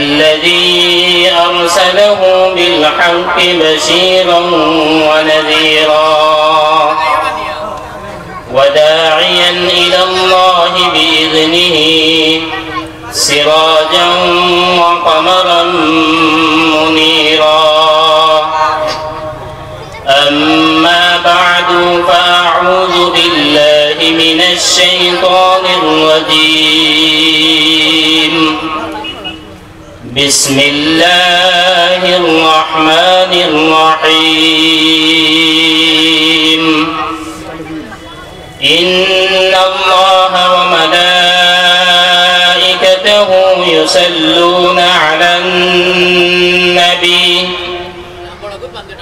الذي أرسله بالحق بشيرا ونذيرا وداعيا إلى الله بإذنه سراجا وقمرا منيرا أما بعد فأعوذ بالله من الشيطان الرجيم بسم الله الرحمن الرحيم إن الله وملائكته يصلون على النبي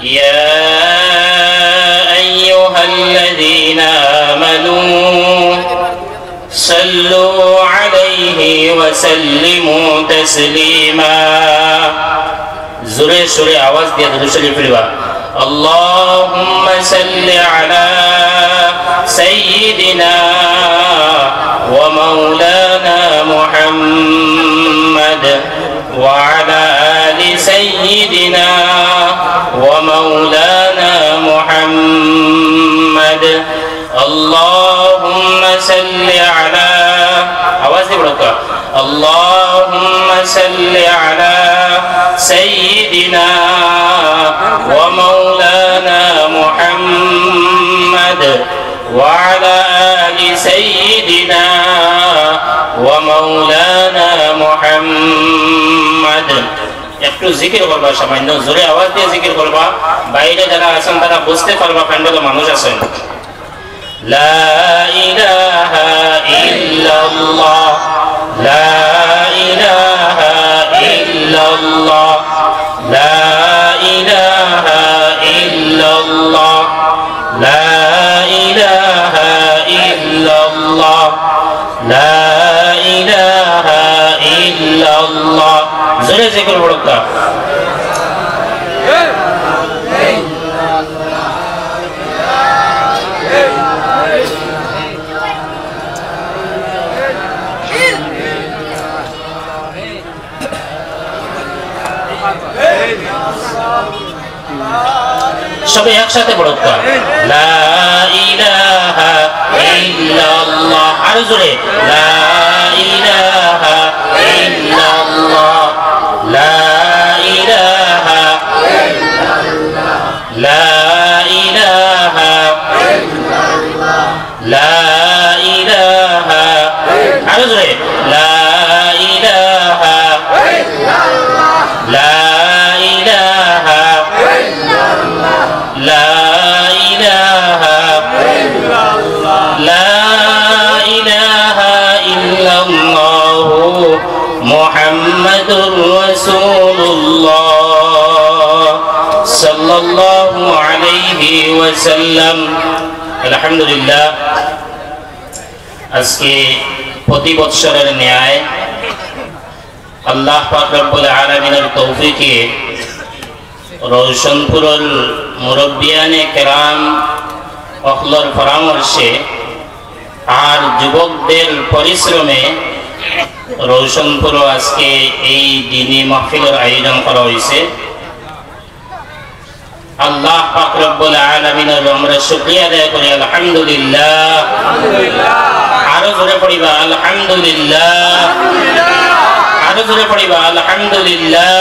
يا أيها الذين آمنوا صلوا عليه وسلموا تسليما زوري سوري आवाज दिया दुरूद शरीफ पढ़िबा اللهم صل على سيدنا ومولانا محمد وعلى آل سيدنا ومولانا محمد اللهم صل على اللهم صل على سيدنا ومولانا محمد وعلى آل سيدنا ومولانا محمد একটু জিকির করবা সামান্য জোরে আওয়াজ দিয়ে জিকির করবা বাইরে যারা আছেন তারা বুঝতে পারবা প্যান্ডেলে মানুষ আছেন লা ইলাহা ইল্লাল্লাহ লা ইলাহা ইল্লাল্লাহ লা ইলাহা ইল্লাল্লাহ লা ইলাহা ইল্লাল্লাহ লা ইলাহা ইল্লাল্লাহ জোরে জিকির করবা সবাই একসাথে পড়বা লা ইলাহা ইল্লাল্লাহ আর জোরে লা ইলাহা ইল্লাল্লাহ লা ইলাহা ইল্লাল্লাহ লা ইলাহা ইল্লাল্লাহ লা ইলাহা আর জোরে লা ইলাহা ইল্লাল্লাহ লা ইলাহা ইল্লাল্লাহ লা ইলাহা ইল্লাল্লাহ লা ইলাহা ইল্লাল্লাহ মুহাম্মাদুর রাসূলুল্লাহ সাল্লাল্লাহু আলাইহি ওয়াসাল্লাম আলহামদুলিল্লাহ আজকে প্রতি বছরের ন্যায় আল্লাহ পাক রব্বুল আলামিনের তৌফিকে রওশনপুরের মুরব্বিয়ানে কেরাম অখলর পরামর্শে আর যুবকদের পরিশ্রমে রওশনপুর আজকে এই দিনী মাহফিলের আয়োজন করা হয়েছে আল্লাহ পাক রব্বুল আলামিনের আমরা শুকরিয়া আদায় করি আলহামদুলিল্লাহ আরো জোরে পড়িবা আলহামদুলিল্লাহ আরো জোরে পড়িবা আলহামদুলিল্লাহ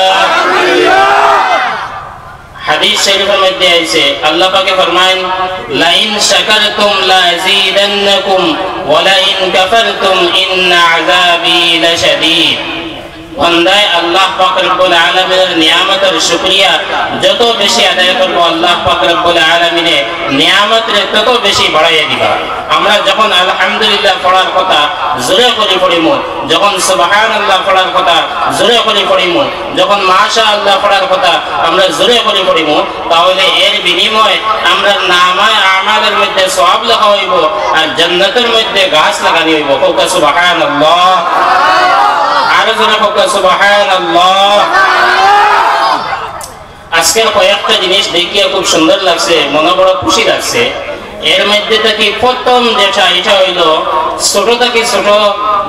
হাদিস শরীফের মধ্যে আছে আল্লাহ পাকে ফরমান লা ইন শাকারতুম লা আযীদান্নাকুম ওয়া লা ইন কাফারতুম ইন্না আযাবি লাশাদীদ বান্দায় আল্লাহ পাক রব্বুল আলামিনের নিয়ামতের শুকরিয়া যত বেশি আদায় করব আল্লাহ পাক রব্বুল আলামিনের নিয়ামতের তত বেশি বাড়াইয়া দিবা আমরা যখন আলহামদুলিল্লাহ পড়ার কথা জোরে করে পড়িমু যখন সুবহানাল্লাহ পড়ার কথা জোরে করে পড়িমু যখন মাশাআল্লাহ পড়ার কথা আমরা জোরে করে পড়িমু তাহলে এর বিনিময়ে আমরা নামায়ে আমালের মধ্যে সওয়াব লেখা হইব আর জান্নাতের মধ্যে গাছ লাগানি হইব কোকা সুবহানাল্লাহ আরো জোরে কোকা সুবহানাল্লাহ আজকের কয়েকটা জিনিস দেখিয়ে খুব সুন্দর লাগছে মনে বড় খুশি লাগছে এর মধ্যে থেকে প্রথম যেটা এটা হইল ছোট থেকে ছোট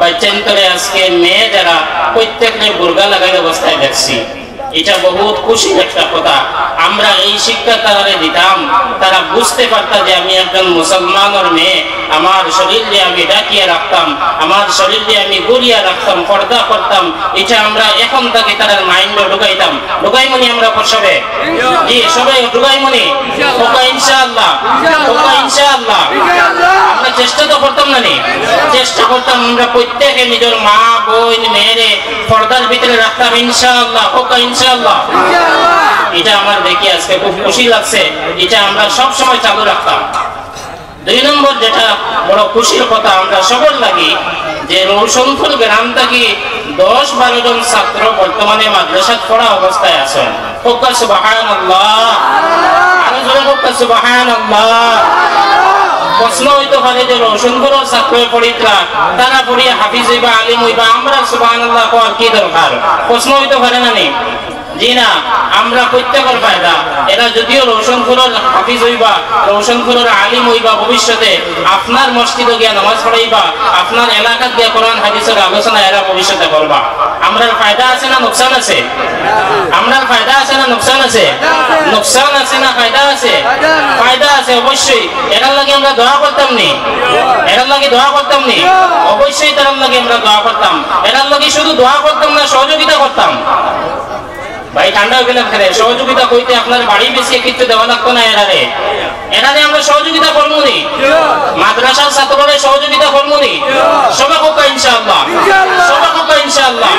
বাচ্চান্তরে আজকে মেয়ে যারা প্রত্যেককে বুরকা লাগাই অবস্থায় দেখছি। এটা বহুত খুশির একটা কথা। আমরা এই শিক্ষা তারা দিতাম, তারা বুঝতে পারত যে আমি একজন মুসলমানের মেয়ে, আমার শরীর দিয়ে আমি ডাকিয়ে রাখতাম, আমার শরীর দিয়ে আমি গড়িয়া রাখতাম, পর্দা করতাম। এটা আমরা এখন থেকে তারা মাইন্ডে ঢুকাইতাম। ঢুকাইমনি আমরা সবে, জি সবাই ঢুকাইমনি, ইনশাআল্লাহ, ইনশাআল্লাহ। আমরা চেষ্টা তো করতাম না, চেষ্টা করতাম আমরা প্রত্যেকে নিজের মা বোন মেয়েরে পর্দার ভিতরে রাখতাম ইনশাআল্লাহ, ইনশাআল্লাহ। এটা আমার দেখে আজকে খুব খুশি লাগছে, এটা আমরা সব সময় চালু রাখতাম। 2 নম্বর যেটা বড় খুশির কথা আমরা সবার লাগি, যে রৌশনপুর গ্রাম থেকে 10-12 জন ছাত্র বর্তমানে মাদ্রাসাত পড়া অবস্থায় আছেন। সুবহানাল্লাহ, আরো জোরে সুবহানাল্লাহ। প্রশ্ন হইতে পারে যে রৌশনপুরের ছাত্র পড়িতরা তারা পড়িয়া হাফিজ হইবা, আলিম হইবা, আমরা সুবহানাল্লাহ কোয়ার কি দরকার? প্রশ্ন হইতে পারে না নি? জি না, আমরা প্রত্যেকের ফায়দা। এরা যদিও রৌশনপুরের হাফিজ হইবা, রৌশনপুরের আলিম হইবা, ভবিষ্যতে আপনার মসজিদে গিয়া নামাজ পড়াইবা, আপনার এলাকাত গিয়া কোরআন হাদিসের আলোচনা এরা ভবিষ্যতে করবা। আমরার ফায়দা আছে না নুকসান আছে? আমরার ফায়দা আছে না নুকসান আছে? নুকসান আছে না ফায়দা আছে? ফায়দা আছে অবশ্যই। এরার লাগে আমরা দোয়া করতাম নি? এরার লাগে দোয়া করতাম নি? অবশ্যই তার লাগে আমরা দোয়া করতাম। এরার লাগে শুধু দোয়া করতাম না, সহযোগিতা করতাম। ভাই ঠান্ডা হয়ে গেলাম, সহযোগিতা কইতে আপনার বাড়ি বেশি কিছু দেওয়া লাগতো না। এরারে আমরা সহযোগিতা করবো নি, মাদ্রাসার ছাত্ররা সহযোগিতা করবো নি, সবাই হোক ইনশাআল্লাহ, সবাই হোক ইনশাআল্লাহ।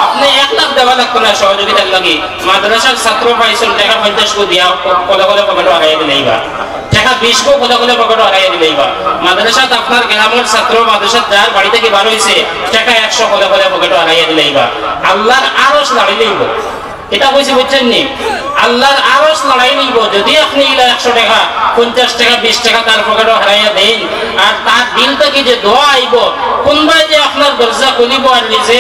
আপনি 1 লাখ দেওয়া লাগতো না সহযোগিতার লাগে। মাদ্রাসার ছাত্র পাইছেন টাকা 50 কো দিয়া কলে কলে পকেট হারাই দিলেইবা, টাকা 20 কো কলে কলে পকেট হারাই দিলেইবা। মাদ্রাসাত আপনার গ্রামের ছাত্র মাদ্রাসাত যার বাড়ি থেকে বার হইছে টাকা 100 কলে কলে পকেট হারাই দিলেইবা। আল্লাহর আরশ লড়াই লইব, এটা কইছি বুঝছেন নি? আল্লাহর আরশ লড়াই নিব। যদি আপনি 100 টাকা 50 টাকা 20 টাকা তার পকেটে হারাইয়া দেন, আর তার দিল থেকে যে দোয়া আইব, কোনবাই যে আপনার দরজা খুলিব আর নিজে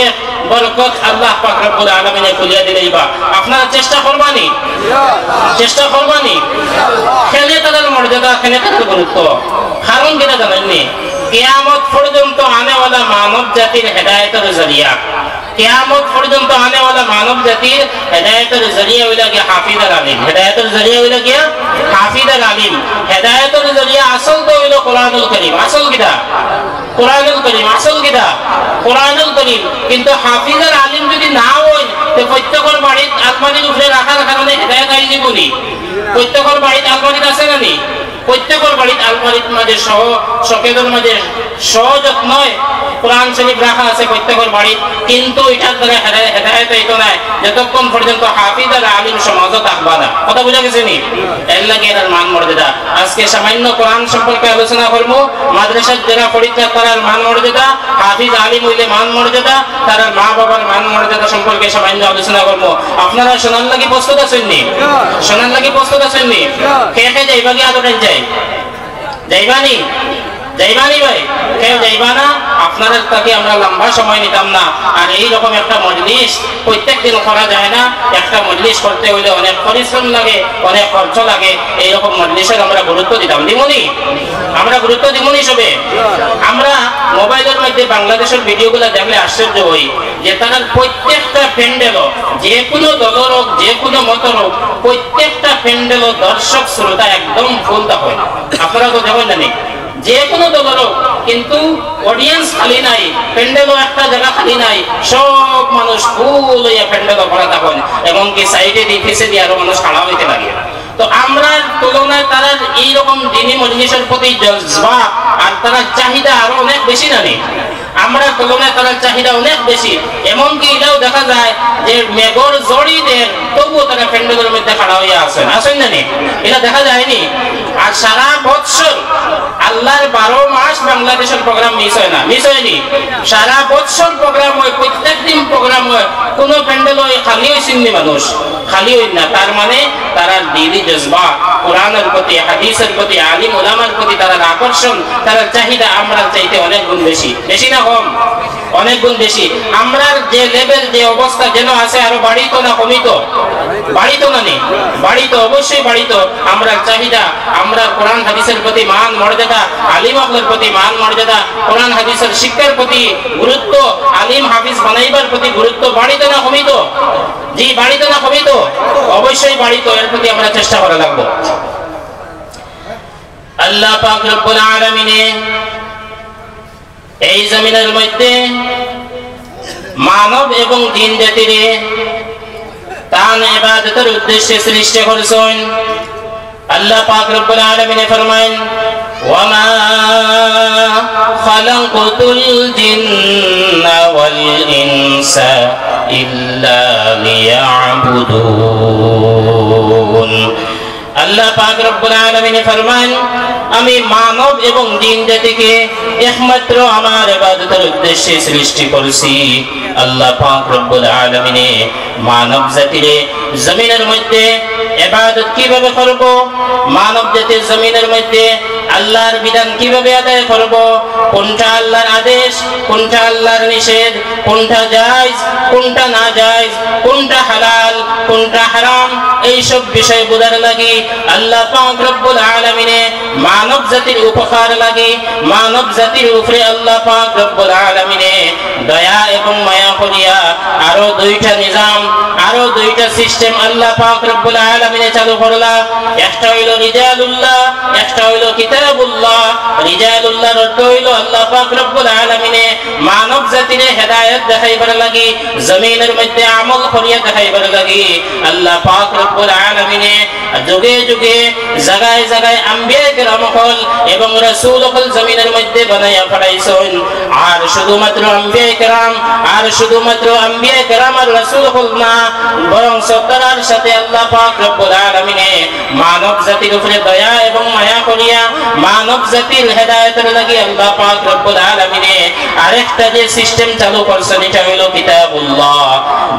বরকত আল্লাহ পাক রব্বুল আলামিনে খুলিয়া দিলেইবা। আপনারা চেষ্টা করবানি, চেষ্টা করবানি। খেলে তাদের মর্যাদা, খেলে তাদের গুরুত্ব। কারণ কিনা জানেননি? কিয়ামত পর্যন্ত আনেওয়ালা মানব জাতির হেদায়েতের জরিয়া, কিয়ামত পর্যন্ত আনেওয়ালা মানব জাতির হেদায়েতের জরিয়া হইলা গিয়া হাফিজ আর আলিম। হেদায়েতের জরিয়া হইলা গিয়া হাফিজ আর আলিম। হেদায়েতের জরিয়া আসল তো হইল কোরআনুল কারীম। আসল কিটা? কোরআনুল কারীম। আসল কিটা? কোরআনুল কারীম। কিন্তু হাফিজ আর আলিম যদি না হয়, তো প্রত্যেকের বাড়ির আলমারির উপরে রাখার কারণে হেদায়েত আই যাবনি। প্রত্যেকের বাড়িতে আলমারি আছে না নি? প্রত্যেকের বাড়িতে আলমারির মাঝে শকেদের মাঝে সযত্ন কোরআন শরীফ রাখা আছে প্রত্যেকের বাড়ি, কিন্তু এটার দ্বারা হেদায়েত হইতো না যতক্ষণ পর্যন্ত হাফিজ আর আলিম সমাজে থাকবা না। কথা বুঝা গেছে নি? এর লাগে এর মান মর্যাদা। আজকে সামান্য কোরআন সম্পর্কে আলোচনা করবো। মাদ্রাসার যারা পরীক্ষা তার মান মর্যাদা, হাফিজ আলিম হইলে মান মর্যাদা, তার মা বাবার মান মর্যাদা সম্পর্কে সামান্য আলোচনা করবো। আপনারা শোনার লাগি প্রস্তুত আছেন নি? শোনার লাগি প্রস্তুত আছেন নি? কে কে যাইবা গিয়ে আদরেন যাই? যাইবানি? যাইবানি ভাই? কেউ যাইবা না? আপনারা তাকে আমরা লম্বা সময় নিতাম না। আর এইরকম একটা মজলিস প্রত্যেক দিন করা যায় না। একটা মজলিস করতে হইলে অনেক পরিশ্রম লাগে, অনেক খরচ লাগে। এইরকম মজলিসের আমরা গুরুত্ব দিতাম, দিমনি? আমরা গুরুত্ব দিমনি সবে? আমরা মোবাইলের মধ্যে বাংলাদেশের ভিডিওগুলো দেখলে আশ্চর্য হই যে তারা প্রত্যেকটা প্যান্ডেল, যে কোনো দলের হোক, যে কোনো মতের হোক, প্রত্যেকটা প্যান্ডেল দর্শক শ্রোতা একদম ফুল হয়। আপনারা তো দেখেন জানি যে কোনো দলের হোক, কিন্তু অডিয়েন্স খালি নাই, প্যান্ডেলও একটা জায়গা খালি নাই, সব মানুষ ফুল হইয়া প্যান্ডেলও ভরা থাকেন। এমনকি সাইডে দিয়ে ফেসে দিয়ে আরো মানুষ খাড়া হইতে লাগে। তো আমরা তুলনায় তারা এইরকম দিনী মজলিসের প্রতি জজবা আর তারা চাহিদা আরো অনেক বেশি নানি। আমরা তুলনায় তারা চাহিদা অনেক বেশি। এমনকি এটাও দেখা যায় যে মেঘর জড়িদের তবুও তারা প্যান্ডেলের মধ্যে খাড়া হইয়া আছেন, আসেন জানি? এটা দেখা যায়নি। আর সারা বৎসর আল্লাহর 12 মাস বাংলাদেশের প্রোগ্রাম মিস হয় না, মিস হয়নি। সারা বৎসর প্রোগ্রাম হয়, প্রত্যেক দিন প্রোগ্রাম হয়, কোনো প্যান্ডেল হয় খালি হয়েছেন মানুষ, খালি হই না। তার মানে তারা দিদি জজবা কোরআনের প্রতি, হাদিসের প্রতি, আলিম উলামার প্রতি তারা আকর্ষণ, তারা চাহিদা আমরা চাইতে অনেক গুণ বেশি। বেশি না কম? অনেক গুণ বেশি। আমরা যে লেভেল যে অবস্থা যেন আছে আরো বাড়িতো না কমিতো? বাড়িতো না নি? বাড়িতো, অবশ্যই বাড়িতো। আমরা চাহিদা, আমরা কোরআন হাদিসের প্রতি মান মর্যাদা, আলিম আল্লাহর প্রতি মান মর্যাদা, কোরআন হাদিসের শিক্ষার প্রতি গুরুত্ব, আলিম হাফিজ বানাইবার প্রতি গুরুত্ব বাড়িতো না কমিতো? জি, বাড়িতো না কমিতো? অবশ্যই বাড়িতো। এর প্রতি আমরা চেষ্টা করা লাগবে। আল্লাহ পাক রব্বুল আলামিন এই জমিনের মধ্যে মানব এবং জিন জাতির তার ইবাদতের উদ্দেশ্যে সৃষ্টি করেছেন। আল্লাহ পাক রব্বুল আলামিন ফরমায়েন, ওয়া মা খালাকাতুল জিন্না ওয়াল ইনসা ইল্লা লিয়াবুদুন। আল্লাহ পাক রব্বুল আলামিন ফরমান, আমি মানব এবং জিন জাতিকে একমাত্র আমার ইবাদতের উদ্দেশ্যে সৃষ্টি করেছি। আল্লাহ পাক রব্বুল আলামিন মানব জাতির জমিনের মধ্যে ইবাদত কিভাবে করব, মানব জাতির জমিনের মধ্যে আল্লাহর বিধান কিভাবে আদায় করব, কোনটা আল্লাহর আদেশ, কোনটা আল্লাহর নিষেধ, কোনটা জায়েজ, কোনটা না জায়েজ, কোনটা হালাল, কোনটা হারাম, এই সব বিষয় বোঝার লাগি আল্লাহ পাক রব্বুল আলামিন মানব জাতির উপকার লাগি মানব জাতির উপরে আল্লাহ পাক রব্বুল আলামিন দয়া এবং মায়া করিয়া আরো দুইটা নিজাম, আরো দুইটা সিস্টেম আল্লাহ পাক রব্বুল আলামিন চালু করলা। একটা হইল রিজালুল্লাহ, একটা হইল কিতাবুল্লাহ। রিজালুল্লাহর অর্থ হইল আল্লাহ পাক রব্বুল আলামিন মানব জাতির হেদায়েত দেখাইবার লাগি, জমিনের মধ্যে আমল করিয়া দেখাইবার লাগি আল্লাহ পাক রব্বুল আলামিন যুগে যুগে জায়গায় জায়গায় আম্বিয়া কিরাম হল এবং রাসূল হল জমিনের মধ্যে বানাইয়া পাঠাইছেন। আর শুধুমাত্র আম্বিয়া কিরাম, আর শুধুমাত্র আম্বিয়া কিরাম আর রাসূল হল না, বরং সত্তার সাথে আল্লাহ পাক রব্বুল আলামিন মানব জাতির উপরে দয়া এবং মায়া করিয়া মানব জাতির হেদায়েতের লাগি আল্লাহ পাক রব্বুল আলামিন আরেকটা যে সিস্টেম চালু করছেন, এটা হলো কিতাবুল্লাহ।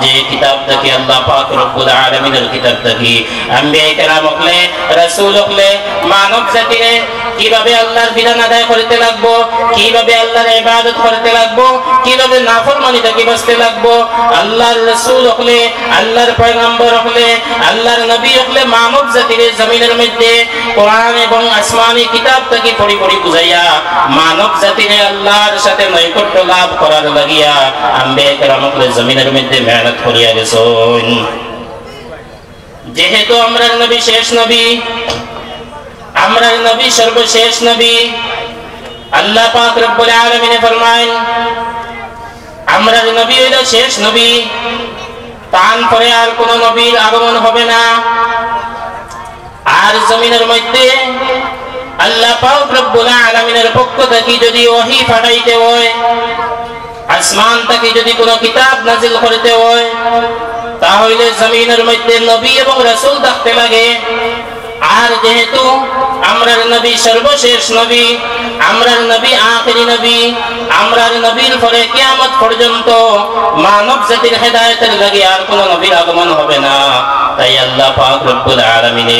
যে কিতাবটাকে আল্লাহ পাক রব্বুল আলামিনের কিতাবটাকে আম্বিয়া কিরাম হলে, রাসূল হলে মানব জাতিরে কিভাবে আল্লাহর বিধান আদায় করতে লাগবো, কিভাবে আল্লাহর ইবাদত করতে লাগবো, কিভাবে নাফরমানি থেকে বাঁচতে লাগবো, আল্লাহর রাসূল হলে, আল্লাহর পয়গম্বর হলে, আল্লাহর নবী হলে মানব জাতির জমিনের মধ্যে কোরআন এবং আসমানি কিতাব থেকে পড়ি পড়ি বুঝাইয়া মানব জাতিরে আল্লাহর সাথে নৈকট্য লাভ করার লাগিয়া আম্বিয়া কিরাম হলে জমিনের মধ্যে মেহনত করিয়া গেছেন। যেহেতু আমরা নবী শেষ নবী, আমরা নবী সর্বশেষ নবী, আল্লাহ পাক রব্বুল আলামিন ফরমায়েন আমরা নবী হইল শেষ নবী, তার পরে আর কোন নবীর আগমন হবে না। আর জমিনের মধ্যে আল্লাহ পাক রব্বুল আলামিনের পক্ষ থেকে যদি ওহী পাঠাইতে হয়, আসমান থেকে যদি কোনো কিতাব নাজিল করতে হয়, তাহলে জমিনের মধ্যে নবী এবং রাসূল থাকতে লাগে। আর যেহেতু আমরার নবী সর্বশেষ নবী, আমরার নবী আখিরি নবী, আমরার নবীর পরে কিয়ামত পর্যন্ত মানব জাতির হেদায়েতের লাগি আর কোন নবীর আগমন হবে না। তাই আল্লাহ পাক রব্বুল আলামিন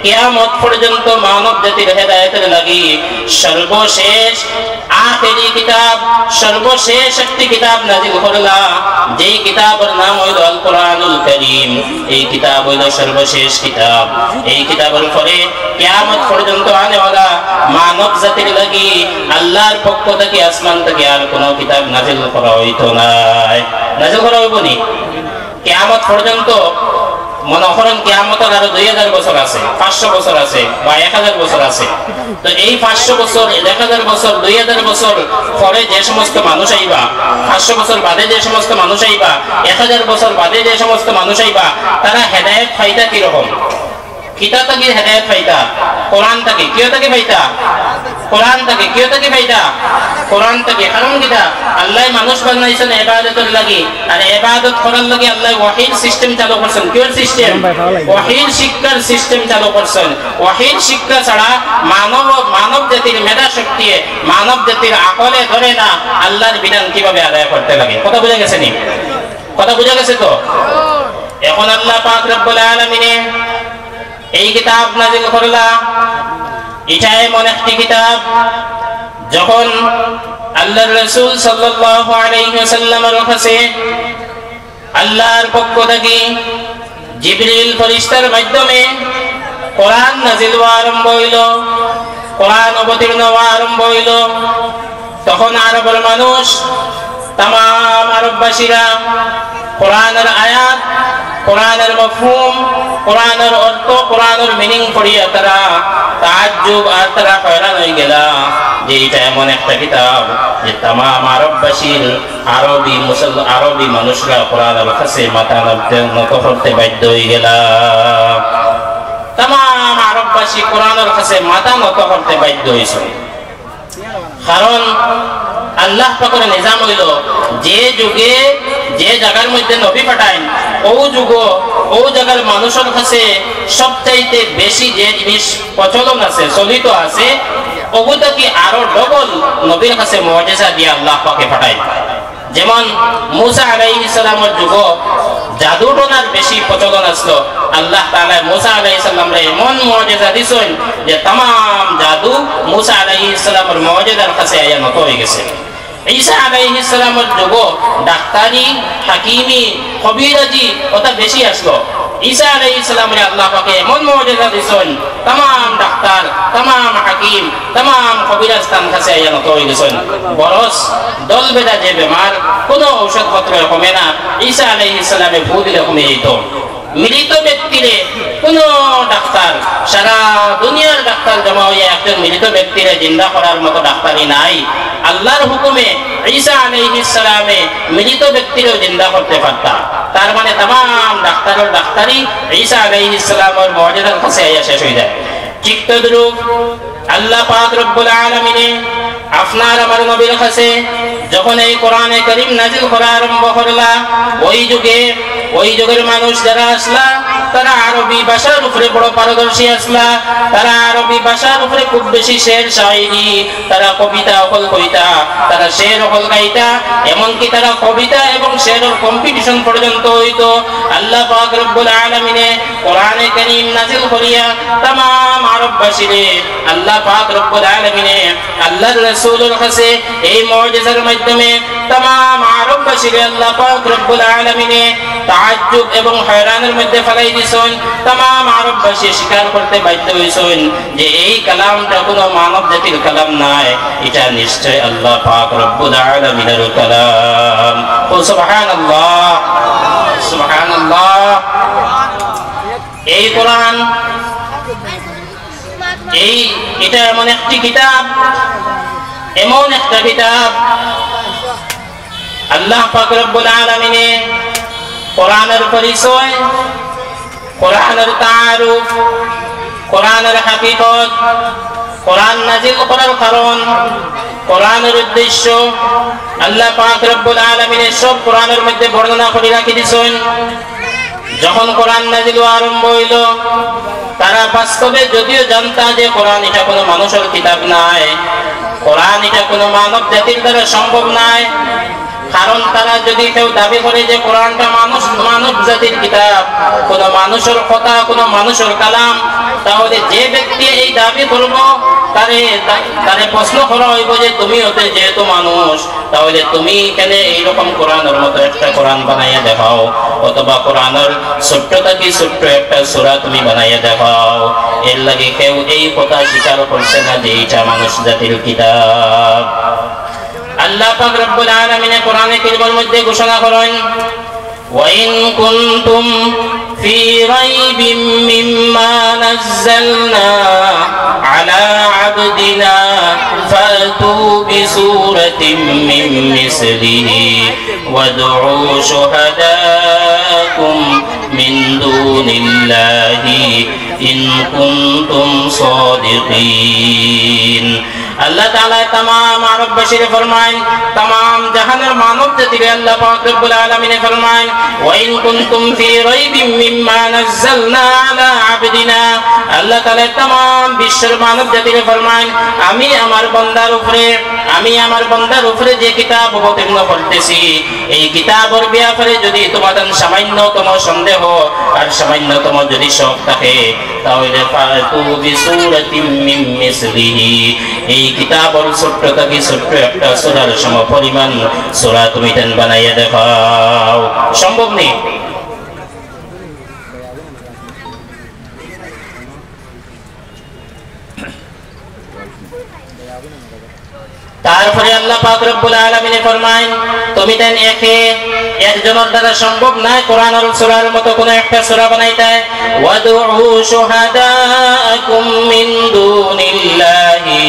কিয়ামত পর্যন্ত মানব জাতির হেদায়েতের লাগি সর্বশেষ আখিরি কিতাব, সর্বশেষ একটি কিতাব নাজিল করলা, যেই কিতাবের নাম হইল আল কোরআনুল কারীম। এই কিতাব হইল সর্বশেষ কিতাব। এই কিতাবের পরে কিয়ামত পর্যন্ত আনেওয়ালা মানব জাতির লাগি আল্লাহর পক্ষ থেকে আসমান থেকে আর কোন কিতাব নাজিল করা হইতো না। নাজিল করা হইব নি কিয়ামত পর্যন্ত? মনে করেন কিয়ামতের আরো 2000 বছর আছে, 500 বছর আছে বা 1000 বছর আছে। তো এই 500 বছর, 1000 বছর, 2000 বছর পরে যে সমস্ত মানুষ আইবা, 500 বছর বাদে যে সমস্ত মানুষ আইবা, 1000 বছর বাদে যে সমস্ত মানুষ আইবা, তারা হেদায়েত পাইতা কি রকম? কিতাব থেকে হেদায়েত পাইতা, কোরআন থেকে। কিও থেকে পাইতা? কোরআন থেকে। কিও থেকে পাইতা? কোরআন থেকে। কারণ কিটা আল্লাহ মানুষ বানাইছেন ইবাদতের লাগি, আর ইবাদত করার লাগি আল্লাহ ওয়াহির সিস্টেম চালু করছেন। Cure system? ওয়াহির শিক্ষার সিস্টেম চালু করছেন। ওয়াহির শিক্ষা ছাড়া মানব জাতির মেধা শক্তি, মানব জাতির আকলে ধরে না আল্লাহর বিধান কিভাবে আদায় করতে লাগে। কথা বুঝা গেছে নি? কথা বুঝা গেছে তো? এখন আল্লাহ পাক রব্বুল আলামিন এই কিতাব নাজিল করলা। এটা এমন একটি কিতাব যখন আল্লাহর রাসূল সাল্লাল্লাহু আলাইহি ওয়াসাল্লামের কাছে আল্লাহর পক্ষ থেকে জিবরিল ফেরেশতার মাধ্যমে কোরআন নাযিল হওয়া আরম্ভ হইল, কোরআন অবতীর্ণ হওয়া আরম্ভ হইল, তখন আরবের মানুষ, তামাম আরববাসীরা কোরআনের আয়াত, কোরআনের মফহুম, কোরআনের অর্থ, কোরআনের মিনিং পড়িয়া তারা তাআজ্জুব আর তারা হয়রান হয়ে গেল যে এটা এমন একটা কিতাব যে তামাম আরববাসীর আরবি মানুষরা কোরআনের কাছে মাথা নত করতে বাধ্য হয়ে গেল। তামাম আরববাসী কোরআনের কাছে মাথা নত করতে বাধ্য হয়েছে, কারণ আল্লাহ পাকের নিজাম হইল যে যুগে যে জায়গার মধ্যে নবী পাঠায় ও যুগ ও জায়গার মানুষের কাছে সবচাইতে বেশি যে জিনিস প্রচলন আছে, চলিত আছে, ওগুলো কি আরো ডবল নবীর কাছে মুআজিজা দিয়ে আল্লাহ পাকে পাঠায়। যেমন মুসা আলাইহিস সালামের যুগ জাদুটনার বেশি প্রচলন আসলো, আল্লাহ তাআলা মুসা আলাইহিস সালামরে এমন মুআজিজা দিছেন যে तमाम জাদু মুসা আলাইহিস সালামের মুআজিজার কাছে আয়া নত হয়ে গেছে। ঈসা আলাইহিস সালামের যুগ ডাক্তারি, হাকিমি, কবিরাজি ওটা বেশি আসলো। ঈসা আলাইহিস সালামরে আল্লাহ পাকে এমন মুআজিজা দিছেন, तमाम ডাক্তার, तमाम হাকিম, तमाম কবিরাজ তার কাছে আয়া নত হয়ে গেছেন। বরস দল বেদা যে বেমার কোনো ঔষধপত্র কমে না, ঈসা আলাইহিস সালামে ফু দিলে কমে যেত। মৃত ব্যক্তিরে কোন ডাক্তার, সারা দুনিয়ার ডাক্তার জমা হয়ে একজন মৃত ব্যক্তিরে জিন্দা করার মতো ডাক্তারই নাই। আল্লাহর হুকুমে ঈসা আলাইহিস সালামে মৃত ব্যক্তিরেও জিন্দা করতে পারতা। তার মানে तमाम ডাক্তারের ডাক্তারি ঈসা আলাইহিস সালামের মুআজিজার কাছে আয়া শেষ হয়ে যায়। ঠিক তদ্রূপ আল্লাহ পাক রব্বুল আলামিন আপনার আমার নবীর কাছে যখন এই কোরআনে কারীম নাযিল করা আরম্ভ করলা, ওই যুগের মানুষ যারা আসলা তারা আরবি ভাষার উপরে বড় পারদর্শী আসলা, তারা আরবি ভাষার উপরে খুব বেশি শের শায়রি, তারা কবিতা অকল কইতা, তারা শের অকল গাইতা, এমনকি তারা কবিতা এবং শেরের কম্পিটিশন পর্যন্ত হইতো। আল্লাহ পাক রব্বুল আলামিন কোরআনে কারীম নাযিল করিয়া तमाम আরববাসীরে আল্লাহ পাক রব্বুল আলামিন আল্লাহর রাসূলের কাছে এই মুআজিজার মাধ্যমে तमाम আরববাসীরে আল্লাহ পাক রব্বুল আলামিন তাআজ্জুব এবং হয়রানের মধ্যে ফেলাই দিছেন। तमाम আরববাসী স্বীকার করতে বাধ্য হইছেন যে এই কালামটা কোনো মানব জাতির কালাম নয়, এটা নিশ্চয় আল্লাহ পাক রব্বুল আলামিনের কালাম। ও সুবহানাল্লাহ, সুবহানাল্লাহ। এই কোরআন এটা এমন একটি কিতাব, এমন একটা কিতাব আল্লাহ পাক রব্বুল আলামিন কোরআনের পরিচয়, কোরআনের তাআরুফ, কোরআনের হাকিকত, কোরআন নাযিল করার কারণ, কোরআনের উদ্দেশ্য আল্লাহ পাক রব্বুল আলামিন সব কোরআনের মধ্যে বর্ণনা করে রাখি দিয়েছেন। যখন কোরআন নাযিল আরম্ভ হইল তারা বাস্তবে যদিও জানতা যে কোরআন এটা কোনো মানুষের কিতাব নয়, কোরআন এটা কোনো মানব জাতির দ্বারা সম্ভব নয়, কারণ তারা যদি কেউ দাবি করে যে কোরআনটা মানব জাতির কিতাব, কোনো মানুষের কথা, কোনো মানুষের কালাম, তাহলে যে ব্যক্তি এই দাবি করব তারে প্রশ্ন করা হইব যে তুমি হতে যেহেতু মানুষ, তাহলে তুমি কেন এইরকম কোরআনের মতো একটা কোরআন বানাইয়া দেখাও, অথবা কোরআনের ছোট্ট থেকে ছোট্ট একটা সূরা তুমি বানাইয়া দেখাও। এর লাগে কেউ এই কথা স্বীকার করছে না যে এটা মানুষ জাতির কিতাব। আল্লাহ পাক রব্বুল আলামিন কোরআনে কারীমের মধ্যে ঘোষণা করেন, ওয়াইন কুনতুম ফি রাইবিম মিম্মা নাযালনা আলা আবদিনা ফাতু বিসূরাতিন মিন মিসলিহি ওয়াদউ শুহাদাকুম মিন দুনিল্লাহি ইন কুনতুম সাদিকিন। আল্লাহ তাআলা तमाम আরববাসীকে ফরমায়, तमाम জাহানের মানব জাতিকে আল্লাহ পাক রব্বুল আলামিন ফরমায়, ওয়া ইন কুনতুম ফি রাইবিম মিম্মা নাযালনা আলা আবদিনা। আল্লাহ তাআলা तमाम বিশ্বের মানব জাতিকে ফরমায়, আমি আমার বান্দার উপরে যে কিতাব অবতীর্ণ করতেছি এই কিতাবের ব্যাপারে যদি তোমাদের সামান্যতম সন্দেহ আর সামান্যতম যদি শক থাকে তাহলে ফাতু বিসূরাতিম মিন মিসলিহি, এই কিতাবের ছোট্ট থেকে ছোট্ট একটা সূরার সমপরিমাণ সূরা তুমি তেন বানাইয়া দেখাও। সম্ভব নেই। তারপরে আল্লাহ পাক রব্বুল আলামিন ফরমায় তুমি তেন একজনের দ্বারা সম্ভব নয় কোরআনের সূরার মতো কোন একটা সূরা বানাইতে। ওয়াদউ শুহাদাকুম মিন দুনিল্লাহি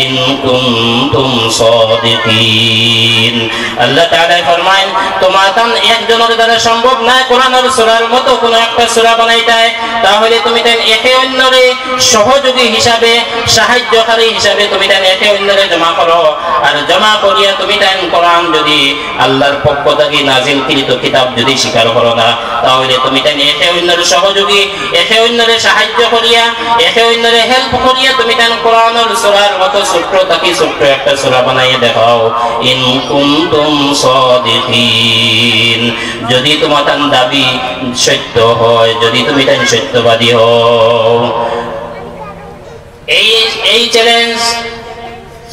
ইন কুনতুম সাদিকিন। আল্লাহ তাআলা ফরমায় তোমাদের একজনের দ্বারা সম্ভব নয় কোরআনের সূরার মতো কোন একটা সূরা বানাইতে, তাহলে তুমি তেন একে অন্যরে সহযোগী হিসাবে সাহায্যকারী হিসাবে তুমি তেন একে অন্যরে জমা করো। আর জমা করিয়া তুমি তাই কোরআন যদি আল্লাহর পক্ষ থেকে নাজিলকৃত কিতাব যদি স্বীকার করো না, তাহলে তুমি তাই একে অন্যের সহযোগী একে অন্যের সাহায্য করিয়া একে অন্যের হেল্প করিয়া তুমি তাই কোরআনের সূরার মতো ছোট্ট থেকে ছোট্ট একটা সূরা বানাইয়া দেখাও। ইন কুনতুম সাদিকিন, যদি তোমাদের দাবি সত্য হয়, যদি তুমি তাই সত্যবাদী হও। এই চ্যালেঞ্জ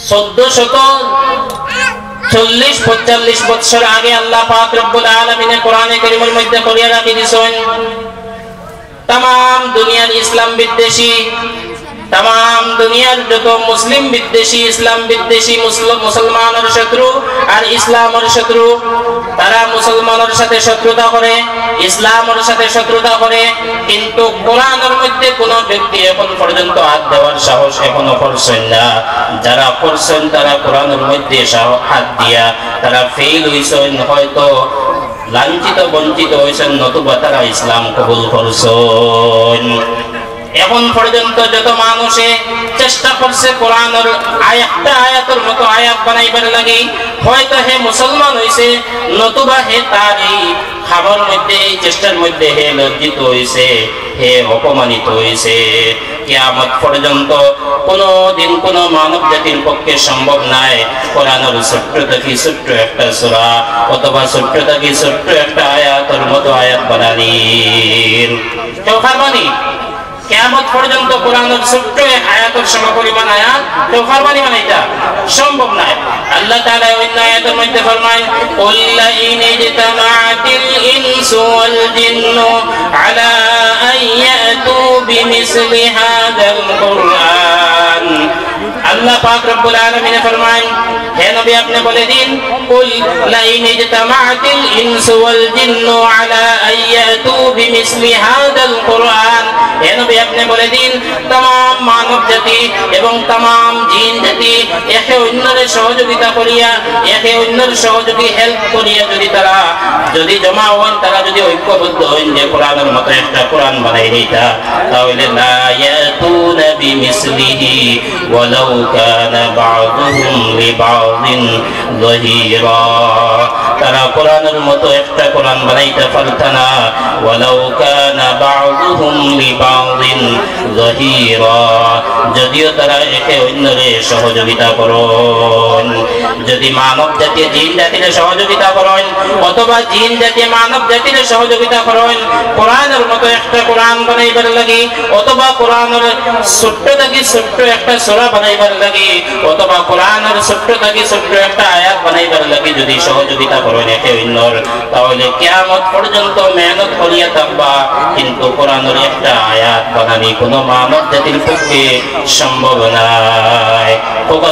1440-45 বছর আগে আল্লাহ পাক রব্বুল আলামিন কোরআনে কারীমের মধ্যে করিয়া রাখি দিয়েছেন। तमाम দুনিয়ার ইসলাম বিদ্বেষী, तमाम দুনিয়ার যত মুসলিম বিদ্বেষী, ইসলাম বিদ্বেষী, মুসলমানের শত্রু আর ইসলামের শত্রু, তারা মুসলমানের সাথে শত্রুতা করে, ইসলামের সাথে শত্রুতা করে, কিন্তু কোরআনের মধ্যে কোন ব্যক্তি এখন পর্যন্ত হাত দেওয়ার সাহস এখনো করছেন না। যারা করছেন তারা কোরআনের মধ্যে হাত দিয়া তারা ফেল হইছেন, হয়তো লাঞ্ছিত বঞ্চিত হয়েছেন, নতুবা তারা ইসলাম কবুল করছেন। এখন পর্যন্ত যত মানুষে চেষ্টা করছে কোরআনের একটা আয়াতের মতো আয়াত বানাইবার লাগে, হয়তো হে মুসলমান হইছে, নতুবা হে তার এই খাবার মধ্যে এই চেষ্টার মধ্যে হে লজ্জিত হইছে, হে অপমানিত হইছে। কিয়ামত পর্যন্ত কোনো দিন কোনো মানব জাতির পক্ষে সম্ভব নাই কোরআনের ছোট্ট থেকে ছোট্ট একটা সূরা অথবা ছোট্ট থেকে ছোট্ট একটা আয়াতের মতো আয়াত বানানি। কেউ পারবানি? কিয়ামত পর্যন্ত কোরআনের ছোট্ট এক আয়াতের সমপরিমাণ আয়াত কেউ পারবানি? মানে এটা সম্ভব নয়। আল্লাহ তাআলা অন্য আয়াতের মধ্যে ফরমায় কুল লা ইন ইজতামাআতিল ইনসু ওয়াল জিন্নু আলা আন ইয়াতু বিমিসলি হাযাল কুরআন। আল্লাহ পাক রব্বুল আলামিন ফরমায় হে নবী আপনি বলে দিন কুল লা ইন ইজতামাআতিল ইনসু ওয়াল জিন্নু আলা আন ইয়াতু বিমিসলি হাযাল কুরআন। হে নবী আপনি বলে দিন तमाम মানব জাতি এবং तमाम জিন জাতি একে অন্যের সহযোগিতা করিয়া একে অন্যের সহযোগী হেল্প করিয়া যদি জমা হন, তারা যদি ঐক্যবদ্ধ হন যে কোরআনের মতো একটা কোরআন বানাই দিতা, তাহলে লা ইয়াতুনা বিমিসলিহি ওয়ালাউ কানা বা'দুহুম লিবা'দিন যাহিরা। তারা কোরআনের মতো একটা কোরআন বানাইতে পারত না, ওয়ালাউ কানা বা'দুহুম লিবা'দিন যাহিরা, যদিও তারা একে অন্যরে সহযোগিতা করেন। যদি মানব জাতি জিন জাতির সহযোগিতা করেন অথবা জিন জাতি মানব জাতির সহযোগিতা করেন কোরআনের মতো একটা কোরআন বানাইবার লাগি, অথবা কোরআনের ছোট্ট থেকে ছোট্ট একটা সূরা বানাইবার লাগি, অথবা কোরআনের ছোট্ট থেকে ছোট্ট একটা আয়াত বানাইবার লাগি যদি সহযোগিতা করেন একে অন্যর, তাহলে কিয়ামত পর্যন্ত মেহনত করিয়া থাকবা, কিন্তু কোরআনের একটা আয়াত বানানি কোনো মানব জাতির পক্ষে সম্ভব নয়।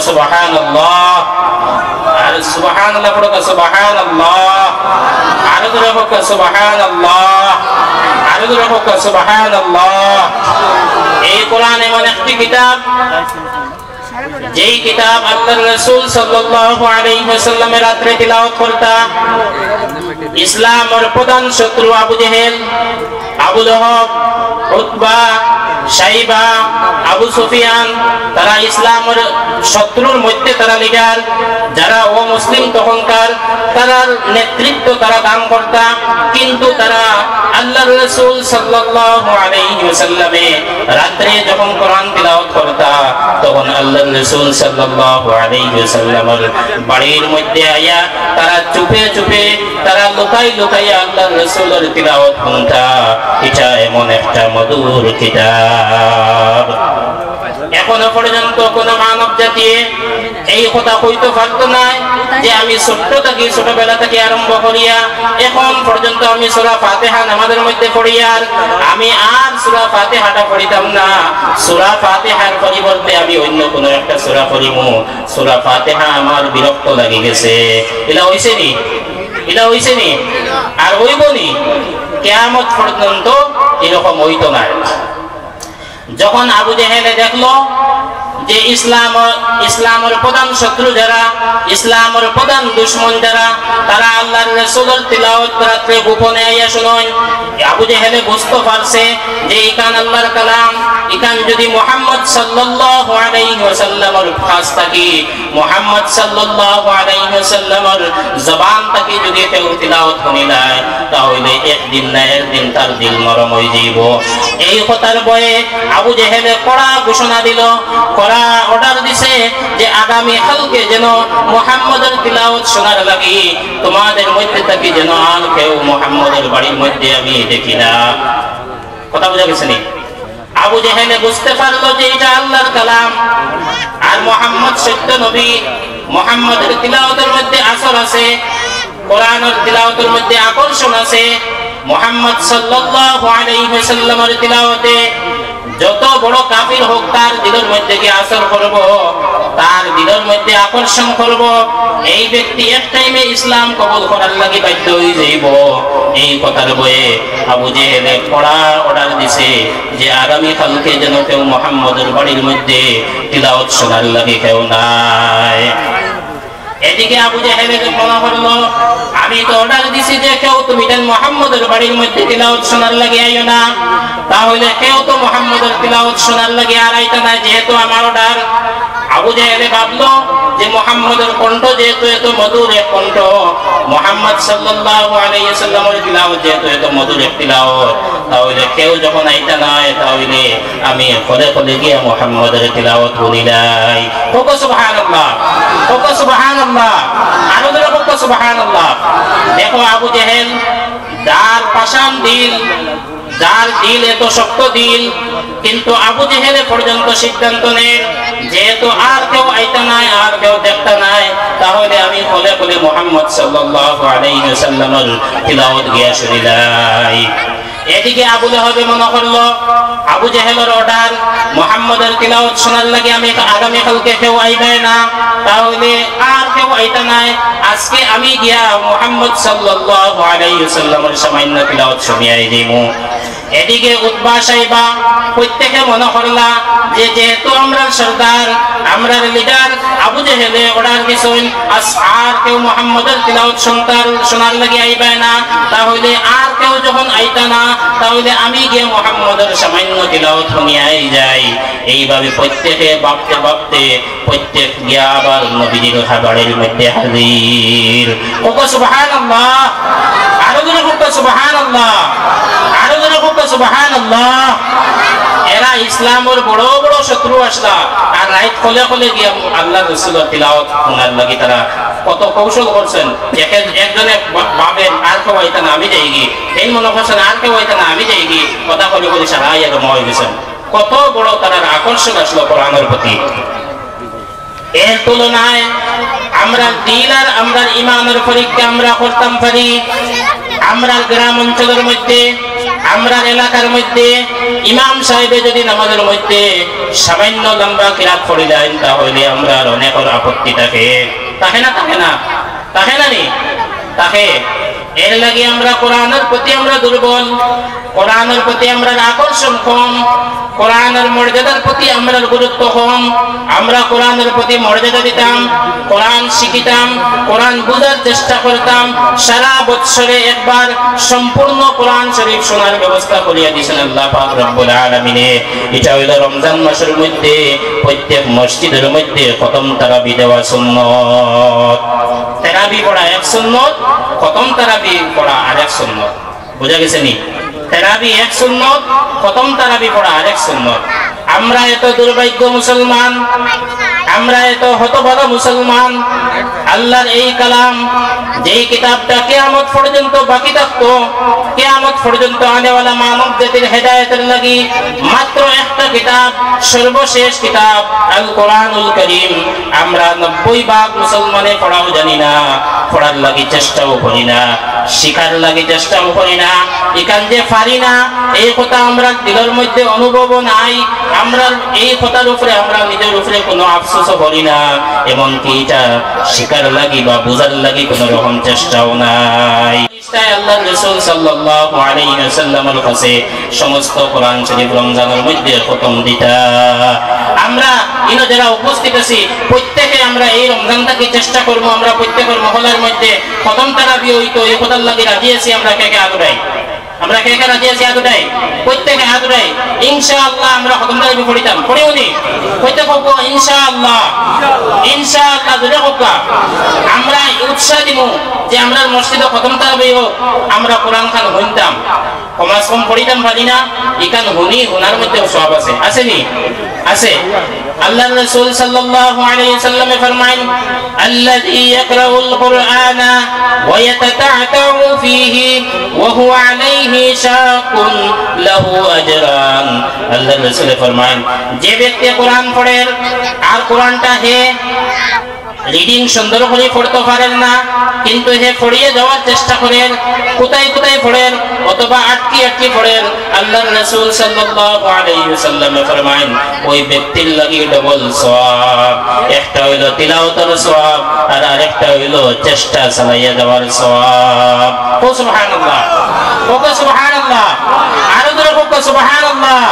সুবহানাল্লাহ, আর সুবহানাল্লাহ পড়ো, সুবহানাল্লাহ, আর ধরে হোক সুবহানাল্লাহ, আর ধরে হোক সুবহানাল্লাহ। এই কোরআন এমন একটি কিতাব যেই কিতাব আল্লাহর রাসূল সাল্লাল্লাহু আলাইহি ওয়াসাল্লামের রাত্রে তিলাওয়াত করতা ইসলামের প্রধান শত্রু আবু জেহেল, আবু লহব, উতবা, শাইবা, আবু সুফিয়ান, তারা ইসলামের শত্রুর মধ্যে তারা লিডার, যারা অমুসলিম তখনকার, তার নেতৃত্ব তারা দান করতা, কিন্তু তারা আল্লাহর রাসূল সাল্লাল্লাহু আলাইহি ওয়াসাল্লামে রাত্রে যখন কোরআন তিলাওয়াত করতা তখন আল্লাহর রাসূল সাল্লাল্লাহু আলাইহি ওয়াসাল্লামের বাড়ির মধ্যে আয়া তারা চুপে চুপে তারা লুকাই লুকাইয়া আল্লাহর রাসূলের তিলাওয়াত শুনতা। এটা এমন একটা মধুর কিতাব। এখনো পর্যন্ত কোন মানব জাতি এই কথা কইতে পারতো না যে আমি ছোটবেলা থেকে আরম্ভ করিয়া এখন পর্যন্ত আমি সূরা ফাতিহা নামাজের মধ্যে পড়িয়া আমি আর সূরা ফাতিহাটা পড়িতাম না, সূরা ফাতিহার পরিবর্তে আমি অন্য কোন একটা সূরা পড়িমু। সূরা ফাতিহা আমার বিরক্ত লাগে গেছে। এটা হইছে নি? এটা হইছে নি? আর হইব নি? কিয়ামত পর্যন্ত এরকম হইতো না। যখন আবু জেহেলে দেখলো যে ইসলামের প্রধান শত্রু যারা, ইসলামের প্রধান দুশমন যারা, তারা আল্লাহর রাসূলের তিলাওয়াত রাতে গোপনে আইয়া শুনেন, আবু জেহেলে বুঝতে পারছে যে এখান আল্লাহর কালাম, এখান যদি মুহাম্মদ সাল্লাল্লাহু আলাইহি ওয়াসাল্লামের কাছ থেকে, মুহাম্মদ সাল্লাল্লাহু আলাইহি ওয়াসাল্লামের জবান থেকে যদি কেউ তিলাওয়াত শুনিলায় তাহলে একদিন না একদিন তার দিল নরম হয়ে যাইব। এই কথার ভয়ে আবু জেহেলে কড়া ঘোষণা দিল, কড়া অর্ডার দিছে যে আগামী কালকে যেন মুহাম্মদের তিলাওয়াত শোনার লাগি তোমাদের মধ্যে থেকে যেন আর কেউ মুহাম্মদের বাড়ির মধ্যে আমি দেখি না। কথা বুঝা গেছে নি? আবু জেহেলে বুঝতে পারলো যে এটা আল্লাহর কালাম আর মুহাম্মদ সত্য নবী। মুহাম্মদের তিলাওয়াতের মধ্যে আসর আছে, কোরআনের তিলাওয়াতের মধ্যে আকর্ষণ আছে। মুহাম্মদ সাল্লাল্লাহু আলাইহি ওয়াসাল্লামের তিলাওয়াতে যত বড় কাফির হোক তার দিলের মধ্যে কি আসর করব, তার দিলের মধ্যে আকর্ষণ করব। এই ব্যক্তি এক টাইমে ইসলাম কবুল করার লাগি বাধ্য হয়ে যাইব। এই কথার বয়ে আবু জেহেলে কড়া অর্ডার দিছে যে আগামী কালকে যেন কেউ মুহাম্মদের বাড়ির মধ্যে তিলাওয়াত শোনার লাগি কেউ নাই। এদিকে আবু জেহেলে মনে করলো আমি তো অর্ডার দিছি যে কেউ তুমি যেন মুহাম্মদের বাড়ির মধ্যে তিলাওয়াত শোনার লাগি আইও না, তাহলে কেউ তো মুহাম্মদের তিলাওয়াত শোনার লাগি আর আইতা না, যেহেতু আমার অর্ডার। আবু জেহেলে ভাবলো যে মুহাম্মদের কণ্ঠ যেহেতু এত মধুর এক কণ্ঠ, মুহাম্মদ সাল্লাল্লাহু আলাইহি ওয়াসাল্লামের তিলাওয়াত যেহেতু এত মধুর এক তিলাওয়াত, তাহলে কেউ যখন আইতা নাই তাহলে আমি খোলে খোলে গিয়ে মুহাম্মদের তিলাওয়াত বলিলাই। ওগো সুবহানাল্লাহ, ওগো সুবহানাল্লাহ, আরো ধরে ওগো সুবহানাল্লাহ। দেখো আবু জেহেল যার পাষাণ দিল, যার দিল এত শক্ত দিল, কিন্তু আবু জেহেলে পর্যন্ত সিদ্ধান্ত নেন যেহেতু আর কেউ আইতা নাই আর কেউ দেখতা নাই তাহলে আমি খোলে খোলে মুহাম্মদ সাল্লাল্লাহু আলাইহি ওয়াসাল্লামের তিলাওয়াত গিয়া শুনিলাই। এদিকে আবু লাহাবে মনে করলো আবু জেহেলের অর্ডার মুহাম্মদের তিলাওয়াত শোনার লাগে আমি আগামী কালকে কেউ আইবে না, তাহলে আর কেউ আইতা নাই, আজকে আমি গিয়া মুহাম্মদ সাল্লাল্লাহু আলাইহি ওয়াসাল্লামের সামান্য তিলাওয়াত শুনিয়াই দিমু। এদিকে উতবা সাইবা প্রত্যেকে মনে করলা যে যেহেতু আমরা সরদার, আমরা লিডার, আবু জেহেলে অর্ডার দিছেন আর কেউ মুহাম্মদের তিলাওয়াত শোনার লাগি আইবে না, তাহলে আর কেউ যখন আইতা না তাহলে আমি গিয়ে মুহাম্মদের সামান্য তিলাওয়াত শুনিয়াই যাই। এইভাবে প্রত্যেকে ভাবতে ভাবতে প্রত্যেক গিয়া আবার নবীজির খাবারের মধ্যে হাজির। ওগো সুবহানাল্লাহ, আরো জোরে ওগো সুবহানাল্লাহ, আরো জোরে ওগো সুবহানাল্লাহ। এরা ইসলামের বড় বড় শত্রু আসলা আর রাইত খোলে খোলে গিয়া আল্লাহর রাসূলের তিলাওয়াত শোনার লাগি তারা কত কৌশল করছেন। একজনে ভাবেন আর কেউ আইতা না আমি যাইগি, এই মনে করছেন আর কেউ আইতা না আমি যাইগি, কথা বলে বলে সারা এরকম হয়ে গেছেন। কত বড় তার আকর্ষণ আসলো কোরআনের প্রতি। এর তুলনায় আমরা দিল আর আমরা ইমানের পরীক্ষা আমরা করতাম পারি। আমরা গ্রাম অঞ্চলের মধ্যে, আমরা এলাকার মধ্যে ইমাম সাহেব যদি নামাজের মধ্যে সামান্য লম্বা কিরাত পড়িলেন তাহলে আমরা অনেকের আপত্তি থাকে, তাকে না থাকে না, তাকে না নি তাকে। এর লাগে আমরা কোরআনের প্রতি আমরা দুর্বল, কোরআনের প্রতি আমরা আকর্ষণ কম, কোরআনের মর্যাদার প্রতি আমরা গুরুত্ব কম। আমরা কোরআনের প্রতি মর্যাদা দিতাম, কোরআন শিখিতাম, কোরআন বোঝার চেষ্টা করতাম। সারা বৎসরে একবার সম্পূর্ণ কোরআন শরীফ শোনার ব্যবস্থা করিয়া দিয়েছেন আল্লাহ পাক রব্বুল আলামিনে। এটা হইল রমজান মাসের মধ্যে প্রত্যেক মসজিদের মধ্যে খতম তারাবি দেওয়া সুন্নত। তারাবি পড়া এক সুন্নত, খতম তারাবি পড়া আরেক সুন্নত। বুঝা গেছে নি? তারাবি এক সুন্নত, খতম তারাবি পড়া আরেক সুন্নত। আমরা এত দুর্ভাগ্য মুসলমান, আমরা এত হতভাগা মুসলমান, আল্লাহর এই কালাম যেই কিতাবটা কিয়ামত পর্যন্ত বাকি থাকতো, কিয়ামত পর্যন্ত আনেওয়ালা মানব জাতির হেদায়েতের লাগি মাত্র একটা কিতাব, সর্বশেষ কিতাব আল কোরআনুল কারীম, আমরা 90% মুসলমানে পড়াও জানি না, পড়ার লাগি চেষ্টাও করি না, শিখার লাগি চেষ্টাও করি না, এখান যে পারি না এই কথা আমরা দিলের মধ্যে অনুভব নাই, আমরা এই কথার উপরে আমরা নিজের উপরে কোনো আফসোসও করি না, এমনকি এটা শিখার লাগি বা বোঝার লাগি কোনো রকম চেষ্টাও নাই। আল্লাহর রাসূল সাল্লাল্লাহু আলাইহি ওয়াসাল্লামের কাছে সমস্ত কোরআন শরীফ রমজানের মধ্যে খতম দিতা। আমরা ইনো যারা উপস্থিত আছি প্রত্যেকে আমরা এই রমজানটাকে চেষ্টা করব, আমরা প্রত্যেকের মহলার মধ্যে খতম তারাবি হইতো এই কথার লাগি রাজি আছি। আমরা কে কে আদরাই, আমরা কে কে রাজি আছি আদরাই, প্রত্যেকে আদরাই ইনশাআল্লাহ আমরা খতম তারাবি পড়িতাম, পড়িওনি প্রত্যেক হোক ইনশাআল্লাহ, ইনশাআল্লাহ যদি হোক আমরা উৎসাহ দিব যে আমরা মসজিদে খতম তারাবি হোক, আমরা কোরআন খান শুনতাম, কমাস কম পড়িতাম পারি না, ইকান হুনি হুনার মধ্যে সওয়াব আছে, আসেনি আছে। আল্লাহর রাসূল সাল্লাল্লাহু আলাইহি ওয়াসাল্লাম ফরমায়েন আল্লাযী ইয়াকরাউল কুরআনা ওয়া ইয়াতাতা'তাউ ফীহি ওয়া হুয়া আলাইহি শাকুন লাহু আজরান। আল্লাহর রাসূল ফরমায়েন যে ব্যক্তি কোরআন পড়ে আর কোরআনটা হে রিডিং সুন্দর করে পড়তে পারেন না, কিন্তু হে পড়িয়ে যাওয়ার চেষ্টা করেন, কোথায় কোথায় পড়েন অথবা আটকি আটকি পড়েন, আল্লাহর রাসূল সাল্লাল্লাহু আলাইহি ওয়াসাল্লাম ফরমায়েন ওই ব্যক্তির লাগি ডবল সওয়াব, একটা হইলো তিলাওয়াতের সওয়াব আর আরেকটা হইলো চেষ্টা চালাইয়া যাওয়ার সওয়াব। ও সুবহানাল্লাহ, ও সুবহানাল্লাহ, আরো জোরে বলো সুবহানাল্লাহ,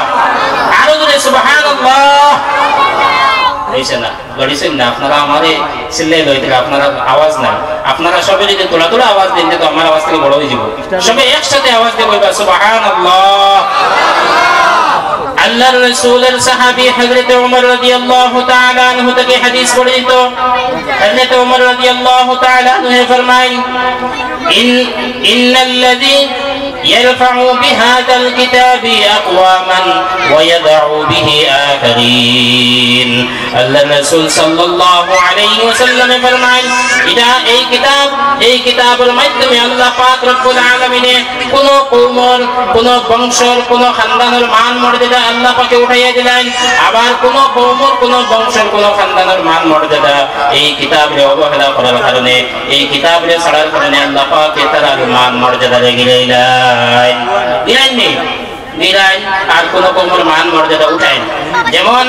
আরো জোরে সুবহানাল্লাহ। না গড়িছেন না আপনারা আমারে চিল্লাই লইতে, আপনারা আওয়াজ না, আপনারা সবাই যদি তোলা তোলা আওয়াজ দিন তো আমার আওয়াজ থেকে বড় হয়ে যাব, সবাই একসাথে আওয়াজ দিয়ে বলবা সুবহানাল্লাহ। আল্লাহর রাসূলের সাহাবী হযরত ওমর রাদিয়াল্লাহু তাআলা আনহু থেকে হাদিস বর্ণিত, হযরত ওমর রাদিয়াল্লাহু তাআলা আনহু ফরমায় ইন্নাল্লাযী يرفع بهذا الكتاب أقواما ويضع به آخرين। الله الرسول صلى الله عليه وسلم فرمائے এটা এই কিতাবের মাধ্যমে আল্লাহ পাক রব্বুল আলামিনে কোন কওমের কোন বংশের কোন খানদানের মান মর্যাদা আল্লাহ পাকে উঠাইয়া দিলেন, আবার কোন কওমের কোন বংশের কোন খানদানের মান মর্যাদা এই কিতাবে অবহেলা করার কারণে, এই কিতাবে ছাড়ার কারণে আল্লাহ পাক তার মান মর্যাদা গিরাইন আর কোন কওমের মান মর্যাদা উঠায়। যেমন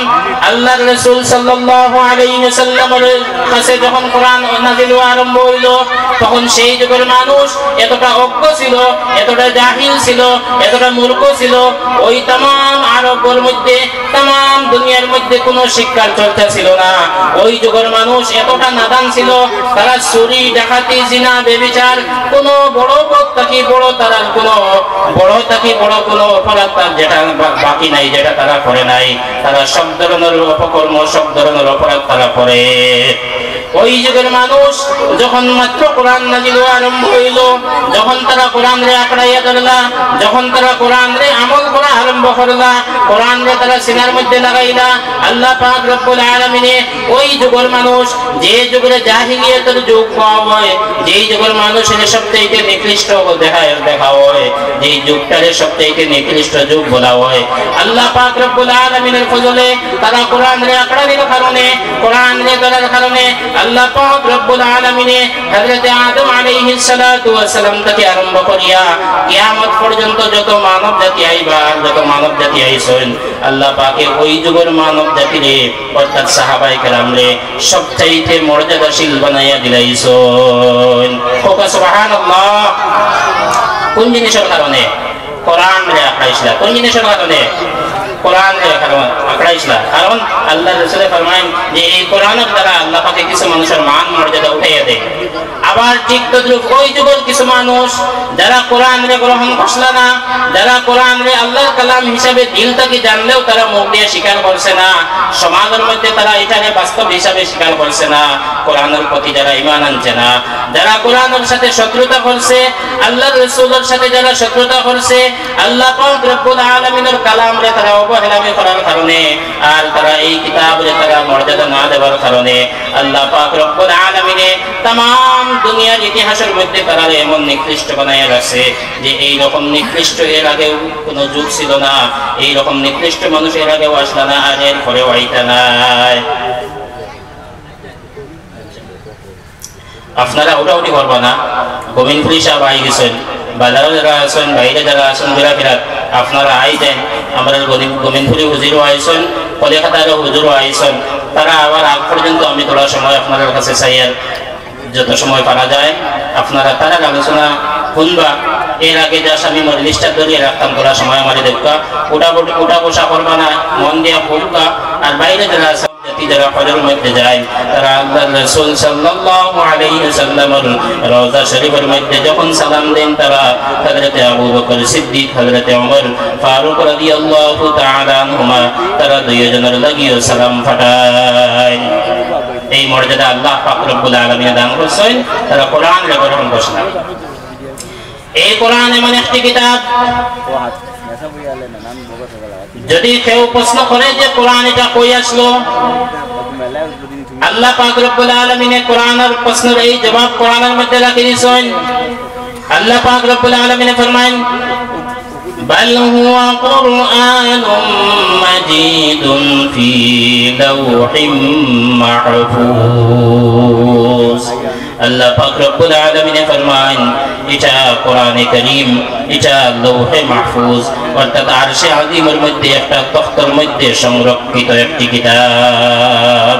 আল্লাহর রাসূল সাল্লাল্লাহু আলাইহি ওয়াসাল্লামের কাছে যখন কোরআন নাযিল আরম্ভ হইল তখন সেই যুগের মানুষ এতটা অজ্ঞ ছিল, এতটা জাহিল ছিল, এতটা মূর্খ ছিল, ওই तमाम আরবের মধ্যে तमाम দুনিয়ার মধ্যে কোনো শিক্ষার চর্চা ছিল না। ওই যুগের মানুষ এতটা নাদান ছিল, তারা চুরি ডাকাতি জিনা ব্যভিচার কোনো বড় থাকি বড় তারা কোনো বড় থাকি বড় কোনো অপরাধ তার যেটা বাকি নাই, যেটা তারা করে নাই, তারা সব ধরনের অপকর্ম সব ধরনের অপরাধ তারা করে। ওই যুগের মানুষ যখন মাত্র কোরআন নাযিল আরম্ভ হইল, যখন তারা কোরআন রে আঁকড়াইয়া ধরলা, যখন তারা কোরআন রে আমল করা আরম্ভ করলা, কোরআন রে তারা সিনার মধ্যে লাগাইলা, আল্লাহ পাক রব্বুল আলামিনে ওই যুগের মানুষ যে যুগের জাহিলিয়াতের যুগ পাওয়া হয়, যেই যুগের মানুষের সবচেয়ে নিকৃষ্ট দেখা হয়, যেই যুগটারে সবচেয়ে নিকৃষ্ট যুগ বলা হয়, আল্লাহ পাক রব্বুল আলামিনের ফজলে তারা কোরআন রে আঁকড়ানোর কারণে, কোরআন রে ধরার কারণে আল্লাহ পাক রব্বুল আলামিনে হযরত আদম আলাইহিস সালাতু ওয়াস সালাম থেকে আরম্ভ করিয়া কিয়ামত পর্যন্ত যত মানব জাতি আইবা, যত মানব জাতি আইছেন, আল্লাহ পাকে ওই যুগের মানব জাতিরে অর্থাৎ সাহাবায়ে কেরামরে সবচাইতে মর্যাদাশীল বানাইয়া দিলাইছেন। সুবহানাল্লাহ। কোন জিনিসের কারণে? কোরআন রে আঁকড়াইছিলা। কোন জিনিসের কারণে? কোরআন রে আঁকড়াইছিলা। কারণ আল্লাহ রাসূল ফরমায়েন যে এই কোরআনের দ্বারা আল্লাহ পাকে কিছু মানুষের মান মর্যাদা উঠাইয়া দেয়। আবার ঠিক তদ্রুপ ওই যুগের কিছু মানুষ যারা কোরআনরে গ্রহণ করছিল না, যারা কোরআনরে আল্লাহর কালাম হিসাবে দিল থেকে জানলেও তারা মুখ দিয়ে স্বীকার করছে না, সমাজের মধ্যে তারা এটাকে বাস্তব হিসাবে স্বীকার করছে না, কোরআনের প্রতি যারা ঈমান আনছে না, যারা কোরআনের সাথে শত্রুতা করছে, আল্লাহর রাসূলের সাথে যারা শত্রুতা করছে, আল্লাহ পাক রব্বুল আলামিনের কালামরে তারা অবহেলামি করার কারণে আর তারা এই কিতাবরে তারা মর্যাদা না দেওয়ার কারণে আল্লাহ পাক রব্বুল আলামিনে তাম দুনিয়ার ইতিহাসের মধ্যে তারা এমন নিকৃষ্ট বানায় রাখছে যে এই রকম নিকৃষ্ট এর আগেও কোনো যুগ ছিল না, এই রকম নিকৃষ্ট মানুষ এর আগেও আসলো না, আর এর পরেও আইতা নাই। আপনারা ওটাউটি করবা না, গোবিন্দপুরি সাহেব আই গেছেন, বাজারও যারা আছেন, বাইরে যারা আছেন ঘোরাফেরাত, আপনারা আই যান। আমাদের গোবিন্দপুরি হুজুরও আইসেন, কলিকাতারও হুজুরও আইসেন, তারা আবার আগ পর্যন্ত আমি তোলা সময় আপনাদের কাছে চাই আর যত সময় পারা যায় আপনারা তারা আলোচনা শুনবা। এর আগে যা আমি মজলিসটা ধরিয়ে রাখতাম তোলা সময় আমার দেখা ওটা বসা করবা না, মন দিয়া পড়বা। আর বাইরে যারা যারা হজের মধ্যে যায় তারা আল্লাহর রাসূল সাল্লাল্লাহু আলাইহি ওয়াসাল্লামের রওজা শরীফের মধ্যে যখন সালাম দেন তারা হযরতে আবু বকর সিদ্দিক, হযরতে ওমর ফারুক রাদিয়াল্লাহু তাআলা আনহুমা তারা দুইজনের লাগিও সালাম ফাটায়। এই মর্যাদা আল্লাহ পাক রব্বুল আলামিন দান করেছেন, তারা কোরআন গ্রহণ করছেন। এই কোরআন এমন একটি কিতাব, যদি কেউ প্রশ্ন করে যে কোরআন এটা কই আসলো, আল্লাহ পাক রব্বুল আলামিন কোরআনের প্রশ্নের এই জবাব কোরআনের মধ্যে রাখি দিয়েছেন। আল্লাহ পাক রব্বুল আলামিন ফরমান বাল হুয়া কুরআনুম মাজিদুন ফি লাওহিম মাহফুজ। আল্লাহ পাক রব্বুল আলামিন ফরমান এটা কোরআনে কারীম, এটা লৌহে মাহফুজ অর্থাৎ আরশে আযীমের মধ্যে একটা তখতের মধ্যে সংরক্ষিত একটি কিতাব।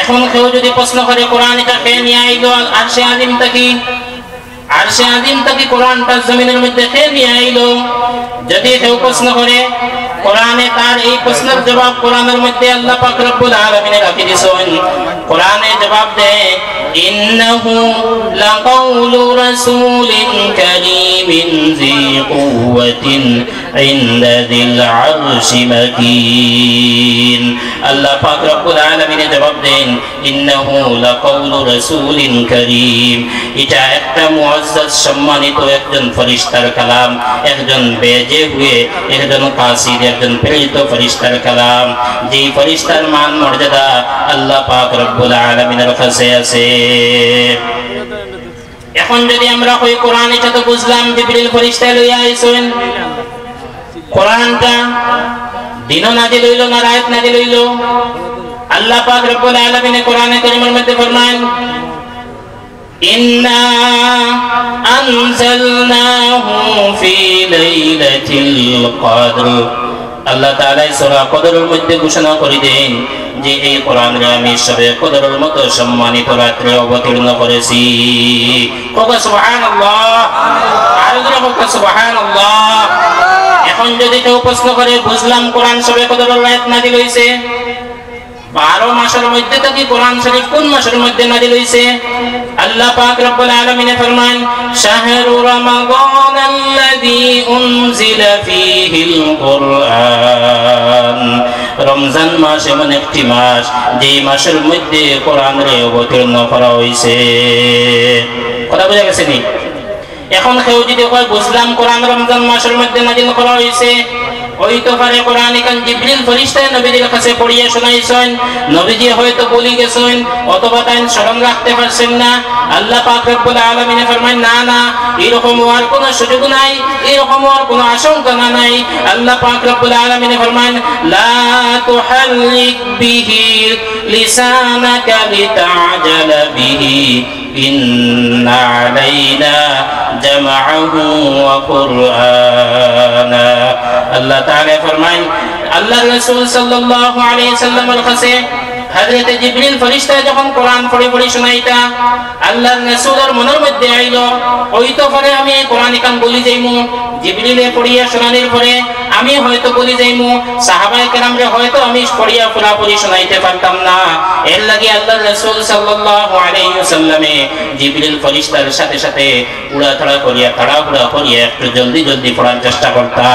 এখন কেউ যদি প্রশ্ন করে কোরআন এটা কে নিয়ে আইলো আরশে আযীম থেকে, আরশে আযীম থেকে কোরআনটা জমিনের মধ্যে কে নিয়ে আইলো, যদি কেউ প্রশ্ন করে কোরআনে তার এই প্রশ্নের জবাব কোরআনের মধ্যে আল্লাহ পাক রব্বুল আলামিন রাখি দিয়েছেন। কোরআনে জবাব দেয় ইন্নাহু লাকাউলু রাসূলিন কারীমিন যী কুওয়াতিন ইনদা যিল আরশি মাকিন। আল্লাহ পাক রব্বুল আলামিন জবাব দেন ইন্নাহু লাকাউলু রাসূলিন কারীম, এটা একটা মুআজ্জাজ সম্মানিত একজন ফেরেশতার কালাম, একজন বেজে হুয়ে একজন কাসিদ একজন প্রেরিত ফেরেশতার কালাম, যেই ফেরেশতার মান মর্যাদা আল্লাহ পাক রব্বুল আলামিনের কাছে আছে। এখন যদি আমরা কই কোরআন এটা তো বুঝলাম জিবরিল ফেরেশতা লইয়া আইছেন, কোরআনটা দিন নাজিল হইল না রাত নাজিল হইল? আল্লাহ পাক রব্বুল আলামিন কোরআনে কারীমের মধ্যে ফরমান ইন্না আনজালনাহু ফি লাইলাতিল কদর। আল্লাহ তাআলা সূরা কদরের মধ্যে ঘোষণা করে দেন যে এই কোরআনকে আমি সবে কদরের মতো সম্মানিত রাত্রে অবতীর্ণ করেছি। সুবহানাল্লাহ, আর সুবহানাল্লাহ। এখন যদি কেউ প্রশ্ন করে বুঝলাম কোরআন সবে কদরের রাত নাজিল হইছে, 12 মাসের মধ্যে থেকে কোরআন শরীফ কোন মাসের মধ্যে নাজিল হইছে? আল্লাহ পাক রব্বুল আলামিন ফরমান শাহরু রমাদানাল্লাযী উনজিলা ফীহিল কুরআন। রমজান মাস এমন একটি মাস যে মাসের মধ্যে কোরআনের অবতীর্ণ করা হইছে। কথা বুঝা গেছে নি? এখন কেউ যদি কয় বুঝলাম কোরআন রমজান মাসের মধ্যে নাজিল করা হইছে, হইতে পারে কোরআন কান জিবরিল ফেরেশতা নবীদের কাছে পড়িয়ে শোনাইছেন, নবীজি হয়তো বলি গেছেন অথবা তাই স্মরণ রাখতে পারছেন না। আল্লাহ পাক রব্বুল আলামিন ফরমান না না, এরকম হওয়ার কোনো সুযোগ নাই, এরকম হওয়ার কোনো আশঙ্কা নাই। আল্লাহ পাক রব্বুল আলামিন ফরমান লা তুহাল্লিক বিহি লিসানাকা লিতা'জালা বিহি ইন্না আলাইনা জামাআহু ওয়া কুরআনা। আল্লাহ তাআলা ফরমান আল্লাহর রাসূল সাল্লাল্লাহু আলাইহি সাল্লামের কাছে হযরত জিবরিল ফেরেশতা যখন কোরআন পড়ে পড়ে শোনাইতা আল্লাহর রাসূলের মনের মধ্যে আইলো হয়তো পরে আমি এই কোরআন কান বলি যাইমু। জিবরিলে পড়িয়া শোনানোর পরে আমি হয়তো বলি যাইমু, সাহাবায়ে কেরামরে হয়তো আমি পড়িয়া পুরাপুরি শোনাইতে পারতাম না। এর লাগি আল্লাহর রাসূল সাল্লাল্লাহু আলাইহি ওয়াসাল্লামে জিবরিল ফেরেশতার সাথে সাথে উড়াধরা করিয়া তাড়াহুড়া করিয়া একটু জলদি জলদি পড়ার চেষ্টা করতা।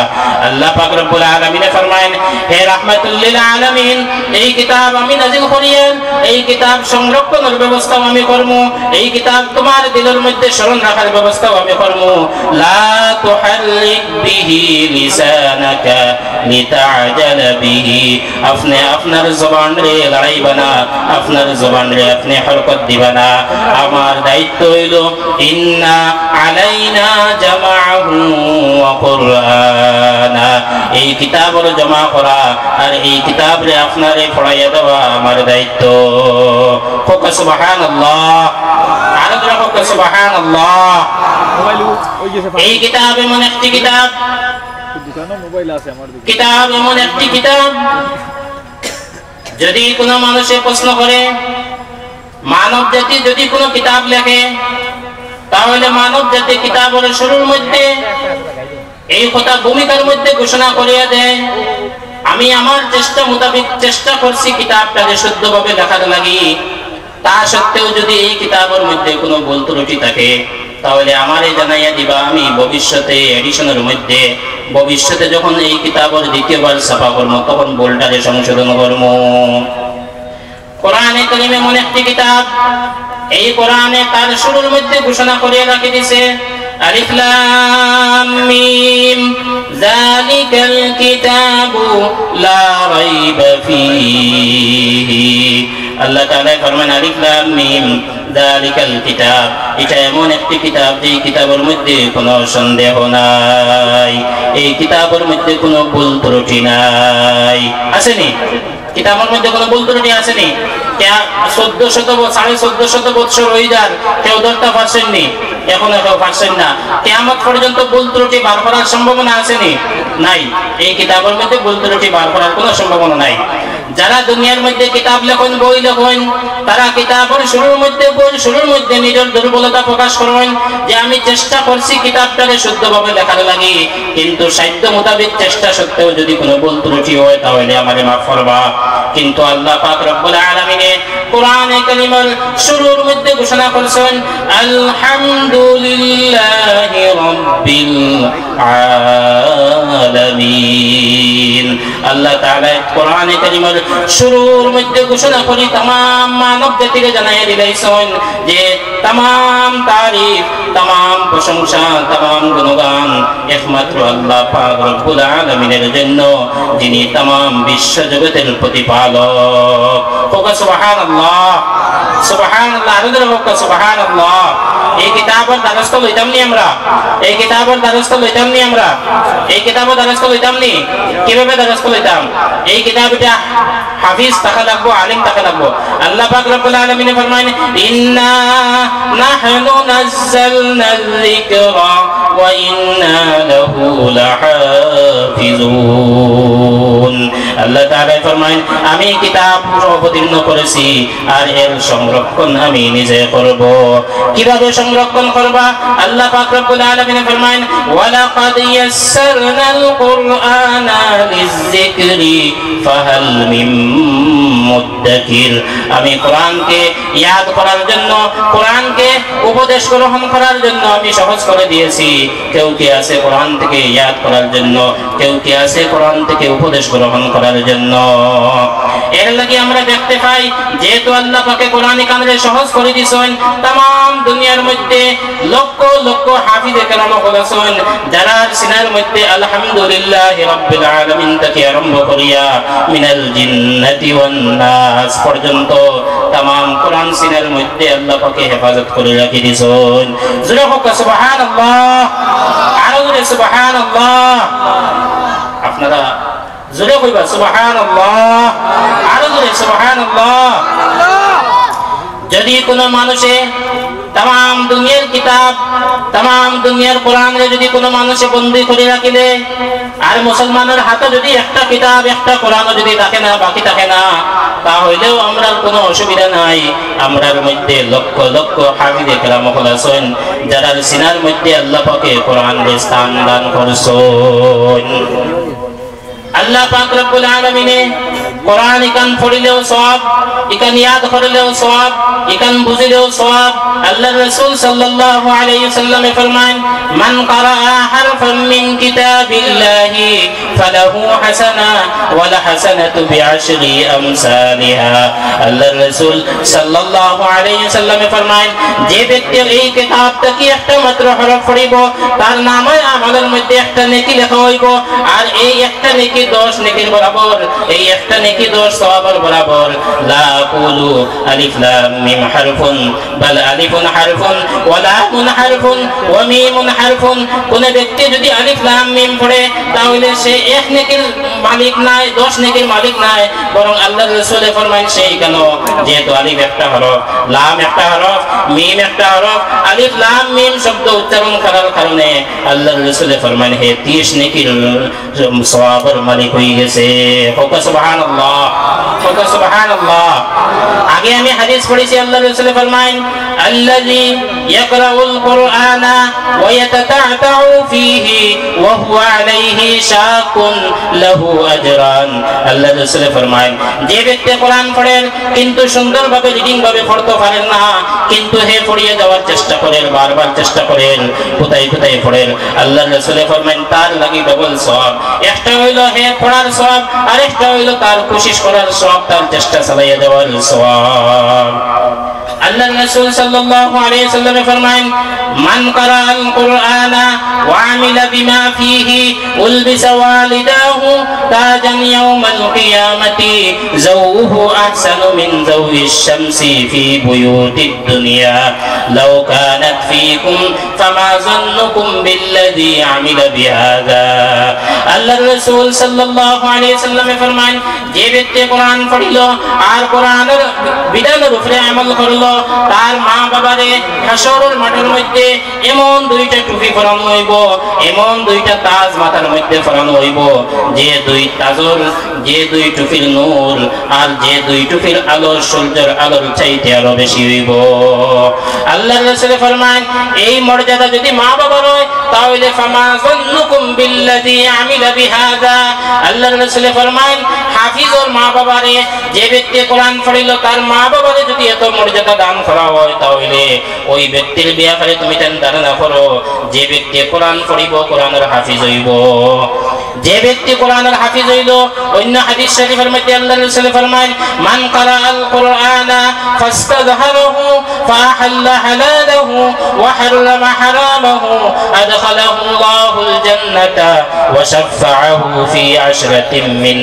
আল্লাহ পাক রব্বুল আলামিন ফরমায়েন, হে রাহমাতুল লিল আলামিন, এই কিতাব আমি নাযিল করিয়া এই কিতাব সংরক্ষণের ব্যবস্থা আমি করব, এই কিতাব তোমার দিলের মধ্যে স্মরণ রাখার ব্যবস্থা আমি করব। লা তুহাররিক বিহি লিসানাকা লিতাআজাল বিহি, আপনি আপনার জবান রে লড়াইবা না, আপনার জবান রে আপনি হরকত দিবা না। আমার দায়িত্ব হইল ইন্না আলাইনা জামাআহু ওয়া কুরআনা, এই কিতাবের জমা করা আর এই কিতাব রে আপনারে পড়াইয়া দেওয়া আমার দায়িত্ব। সুবহানাল্লাহ, আরো জোরে সুবহানাল্লাহ। এই কিতাব এমন একটি কিতাব, কিতাব এমন একটি কিতাব, যদি কোনো মানুষে প্রশ্ন করে মানব জাতি যদি কোনো কিতাব লেখে, তাহলে মানব জাতি কিতাবের শুরুর মধ্যে এই কথা ভূমিকার মধ্যে ঘোষণা করিয়া দেয়, আমি আমার চেষ্টা মোতাবেক চেষ্টা করছি কিতাবটাকে শুদ্ধভাবে লেখার লাগি। তা সত্ত্বেও যদি এই কিতাবের মধ্যে কোনো ভুল ত্রুটি থাকে, তাহলে আমারে জানাইয়া দিবা, আমি ভবিষ্যতে এডিশনের মধ্যে ভবিষ্যতে যখন এই কিতাবের দ্বিতীয়বার ছাপা করবো তখন ভুলটাকে সংশোধন করবো। কোরআনে কারীম এমন একটি কিতাব, এই কোরআনে তার শুরুর মধ্যে ঘোষণা করিয়া রাখি দিয়েছে, আলিফ লাম মিম যালিকাল কিতাবু লা রাইবা ফীহি। আল্লাহ তাআলা ফরমান, আলিফ লাম মিম যালিকাল কিতাব, এটা এমন একটি কিতাব যে কিতাবের মধ্যে কোনো সন্দেহ নাই, এই কিতাবের মধ্যে কোনো ভুল ত্রুটি নাই। আসেনি কিতাবের মধ্যে কোনো ভুল ত্রুটি আসেনি? 1400 বছর হয়ে যান কেউ ধরতে পারছেন নি, এখনো কেউ পারছেন না। কিয়ামত পর্যন্ত ভুল ত্রুটি বার করার সম্ভাবনা আসেনি? নাই। এই কিতাবের মধ্যে ভুল ত্রুটি বার করার কোনো সম্ভাবনা নাই। যারা দুনিয়ার মধ্যে কিতাব লেখন, বই লেখন, তারা কিতাবের শুরুর মধ্যে নিজের দুর্বলতা প্রকাশ করেন যে আমি চেষ্টা করছি কিতাবটাকে শুদ্ধভাবে লেখার লাগি, কিন্তু সাধ্য মোতাবেক চেষ্টা সত্ত্বেও যদি কোনো ভুল ত্রুটি হয় তাহলে আমারে মাফ করবা। কিন্তু আল্লাহ পাক রব্বুল আলামিন কোরআনে কারীমের শুরুর মধ্যে ঘোষণা করেছেন, আলহামদুলিল্লাহি রাব্বিল আলামিন। আল্লাহ তাআলা কোরআনে কারীমের শুরুর মধ্যে ঘোষণা করে तमाम মানব জাতিকে জানাইয়া দিলেন যে तमाम তারিফ, तमाम প্রশংসা, तमाम গুণগান একমাত্র আল্লাহ পাক রব্বুল আলামিনের জন্য, যিনি तमाम বিশ্ব জগতের প্রতিপালক। হোক সুবহানাল্লাহ, সুবহানাল্লাহ, আরো হোক সুবহানাল্লাহ। এই কিতাবের দ্বারস্থ লইতাম নি আমরা, এই কিতাবের দ্বারস্থ লইতাম নি আমরা, এই কিতাবের দ্বারস্থ লইতাম নি। কিভাবে দ্বারস্থ লইতাম? এই কিতাবটা হাফিজ থাকা লাগবো, আলিম থাকা লাগবো। আল্লাহ পাক রব্বুল আলামিন ফরমান, ইন্না নাহনু নাযালনা যিকরা ওয়া ইন্না লাহু লাহাফিজুন। আল্লাহ তাআলা ফরমান, আমি কিতাব অবতীর্ণ করেছি আর এর সংরক্ষণ আমি নিজে করব। কিভাবে সংরক্ষণ করবা? আল্লাহ পাক রব্বুল আলামিন ফরমান, ওয়া লাকাদ ইয়াসসারনাল কুরআনা লিয-যিকরি ফাহাল মিন মুদ্দাকির। আমি কোরআনকে ইয়াদ করার জন্য, কোরআনকে উপদেশ গ্রহণ করার জন্য আমি সহজ করে দিয়েছি। কেউ কি আছে কোরআন থেকে ইয়াদ করার জন্য? কেউ কি আছে কোরআন থেকে উপদেশ গ্রহণ করার জন্য? এর লাগি আমরা দেখতে পাই, যেহেতু আল্লাহ পাকে কোরআন কামরে সহজ করে দিয়েছেন, तमाम দুনিয়ার মধ্যে লক্ষ লক্ষ হাফিজ কেরাম হলেন, যারা সিনার মধ্যে আলহামদুলিল্লাহি রাব্বিল আলামিন থেকে আরম্ভ করিয়া মিনাল জিন্নাতি ওয়ান নাস পর্যন্ত तमाम কোরআন সিনার মধ্যে আল্লাহ পাকে হেফাজত করে রাখি দিয়েছেন। জোরে হোক সুবহানাল্লাহ, আরো জোরে সুবহানাল্লাহ। আপনারা জোরে কইবা সুবহানাল্লাহ, আরো জোরে সুবহানাল্লাহ। যদি কোনো মানুষে तमाम দুনিয়ার কিতাব, तमाम দুনিয়ার কোরআনে যদি কোনো মানুষে বন্দী করে রাখিলে, আর মুসলমানের হাতে যদি একটা কিতাব, একটা কোরআন যদি থাকে না, বাকি থাকে না, তাহলেও আমরা কোনো অসুবিধা নাই। আমরার মধ্যে লক্ষ লক্ষ হাফিজ কেরাম আছেন, যারা সিনার মধ্যে আল্লাহ পাকে কোরআনের স্থান দান করেছেন। আল্লাহ পাক রব্বুল আলামিনে কোরআন ইকান পড়িলেও সওয়াব, ইকান ইয়াদ করলেও সওয়াব, ইকান বুঝিলেও সওয়াব। আল্লাহর রাসূল সাল্লাল্লাহু আলাইহি ওয়াসাল্লাম ফরমান, মান ক্বারাআ হারফান মিন কিতাবিল্লাহি ফালাহু হাসানা ওয়া লা হাসানাতু বিআশরি আমসালিহা। আল্লাহর রাসূল সাল্লাল্লাহু আলাইহি ওয়াসাল্লাম ফরমান, যে ব্যক্তি এই কিতাব থেকে একটা মাত্র হরফ পড়িব তার নামে আমলের মধ্যে একটা নেকি লেখা হইব, আর এই একটা নেকি 10 নেকির বরাবর, এই একটা নেকি 10 সওয়াবের বরাবর। লা আকুলু আলিফ লাম মিম হারফুন বাল আলিফুন হারফুন ওয়া লামুন হারফুন ওয়া মিমুন হারফুন। কোন ব্যক্তি যদি আলিফ লাম মিম পড়ে তাহলে সে এক নেকির মালিক নাই, 10 নেকির মালিক নাই, বরং আল্লাহর রাসূল ফরমান সেই কেন, যেহেতু আলিফ একটা হরফ, লাম একটা হরফ, মিম একটা হরফ, আলিফ লাম মিম শব্দ উচ্চারণ করার কারণে আল্লাহর রাসূল ফরমান হে 30 নেকির সওয়াবের মালিক হয়ে গেছে। সুবহানাল্লাহ, সুবহানাল্লাহ। আগে আমি হাদিস পড়েছি, আল্লাহর রাসূল ফরমান, আল্লাযী ইয়াকরাউল কুরআনা ওয়া ইয়াতাতা'তাউ ফীহি ওয়া হুয়া আলাইহি শাকুন লাহু আজরান। আল্লাহর রাসূল ফরমান, যে ব্যক্তি কোরআন পড়েন কিন্তু সুন্দরভাবে রিডিং ভাবে পড়তে পারেন না, কিন্তু হে পড়িয়ে যাওয়ার চেষ্টা করেন, বারবার চেষ্টা করেন, কোথায় কোথায় পড়েন, আল্লাহর রাসূল ফরমান তার লাগি ডবল সওয়াব। একটা হইল হে পড়ার সওয়াব, আর একটা হইল তার কোশিশ করার সওয়াব, তার চেষ্টা চালিয়ে যাওয়ার সওয়াব। আল্লাহর রাসূল সাল্লাল্লাহু আলাইহি ওয়াসাল্লাম ফরমান, মান ক্বারাআল কুরআনা ওয়া আমিলা বিমা ফীহি উলবিসা ওয়ালিদাহু তাজান ইয়াউমাল কিয়ামাতি যাওহু আহসানু মিন যাওয়িশ শামসি ফী বুয়ুতিদ দুনিয়া লাও কানাত ফীকুম ফামা যান্নুকুম বিল্লাযী আমিলা বিহাযা। আল্লাহর রাসূল সাল্লাল্লাহু আলাইহি ওয়াসাল্লাম ফরমান, যে ব্যক্তি কোরআন পড়িল আর কোরআনের বিধানের উপরে আমল করলো, তার মা বাবারে হাসরের মাঠের মধ্যে এমন দুইটা টুপি পরানো হইব, এমন দুইটা তাজ মাথার মধ্যে পরানো হইব, যে দুই তাজর, যে দুই টুপির নূর আর যে দুই টুপির আলো সূর্যের আলোর চাইতে আরো বেশি হইব। আল্লাহর রাসূল ফরমান, এই মর্যাদা যদি মা বাবার হয় তাহলে ফামা যান্নুকুম বিল্লাযী আমিলা বিহাযা। আল্লাহর রাসূল ফরমান, হাফিজর মা বাবারে, যে ব্যক্তি কোরআন পড়িল তার মা বাবারে যদি এত মর্যাদা দান করা হয় তাহলে ওই ব্যক্তির ব্যাপারে তুমি ধারণা করো, যে ব্যক্তি কোরআন পড়িব কোরআনের হাফিজ হইব। যে ব্যক্তি কোরআনের হাফিজ হইল, অন্য হাদিস শরীফের মধ্যে আল্লাহর রাসূল ফরমান, মান ক্বারাআল কুরআনা ফাস্তাযহারাহু ফাআহাল্লা হালালাহু ওয়া হারামা হারামাহু আদখালাহু আল্লাহুল জান্নাতা ওয়া শাফাআহু ফি আশরাতিন মিন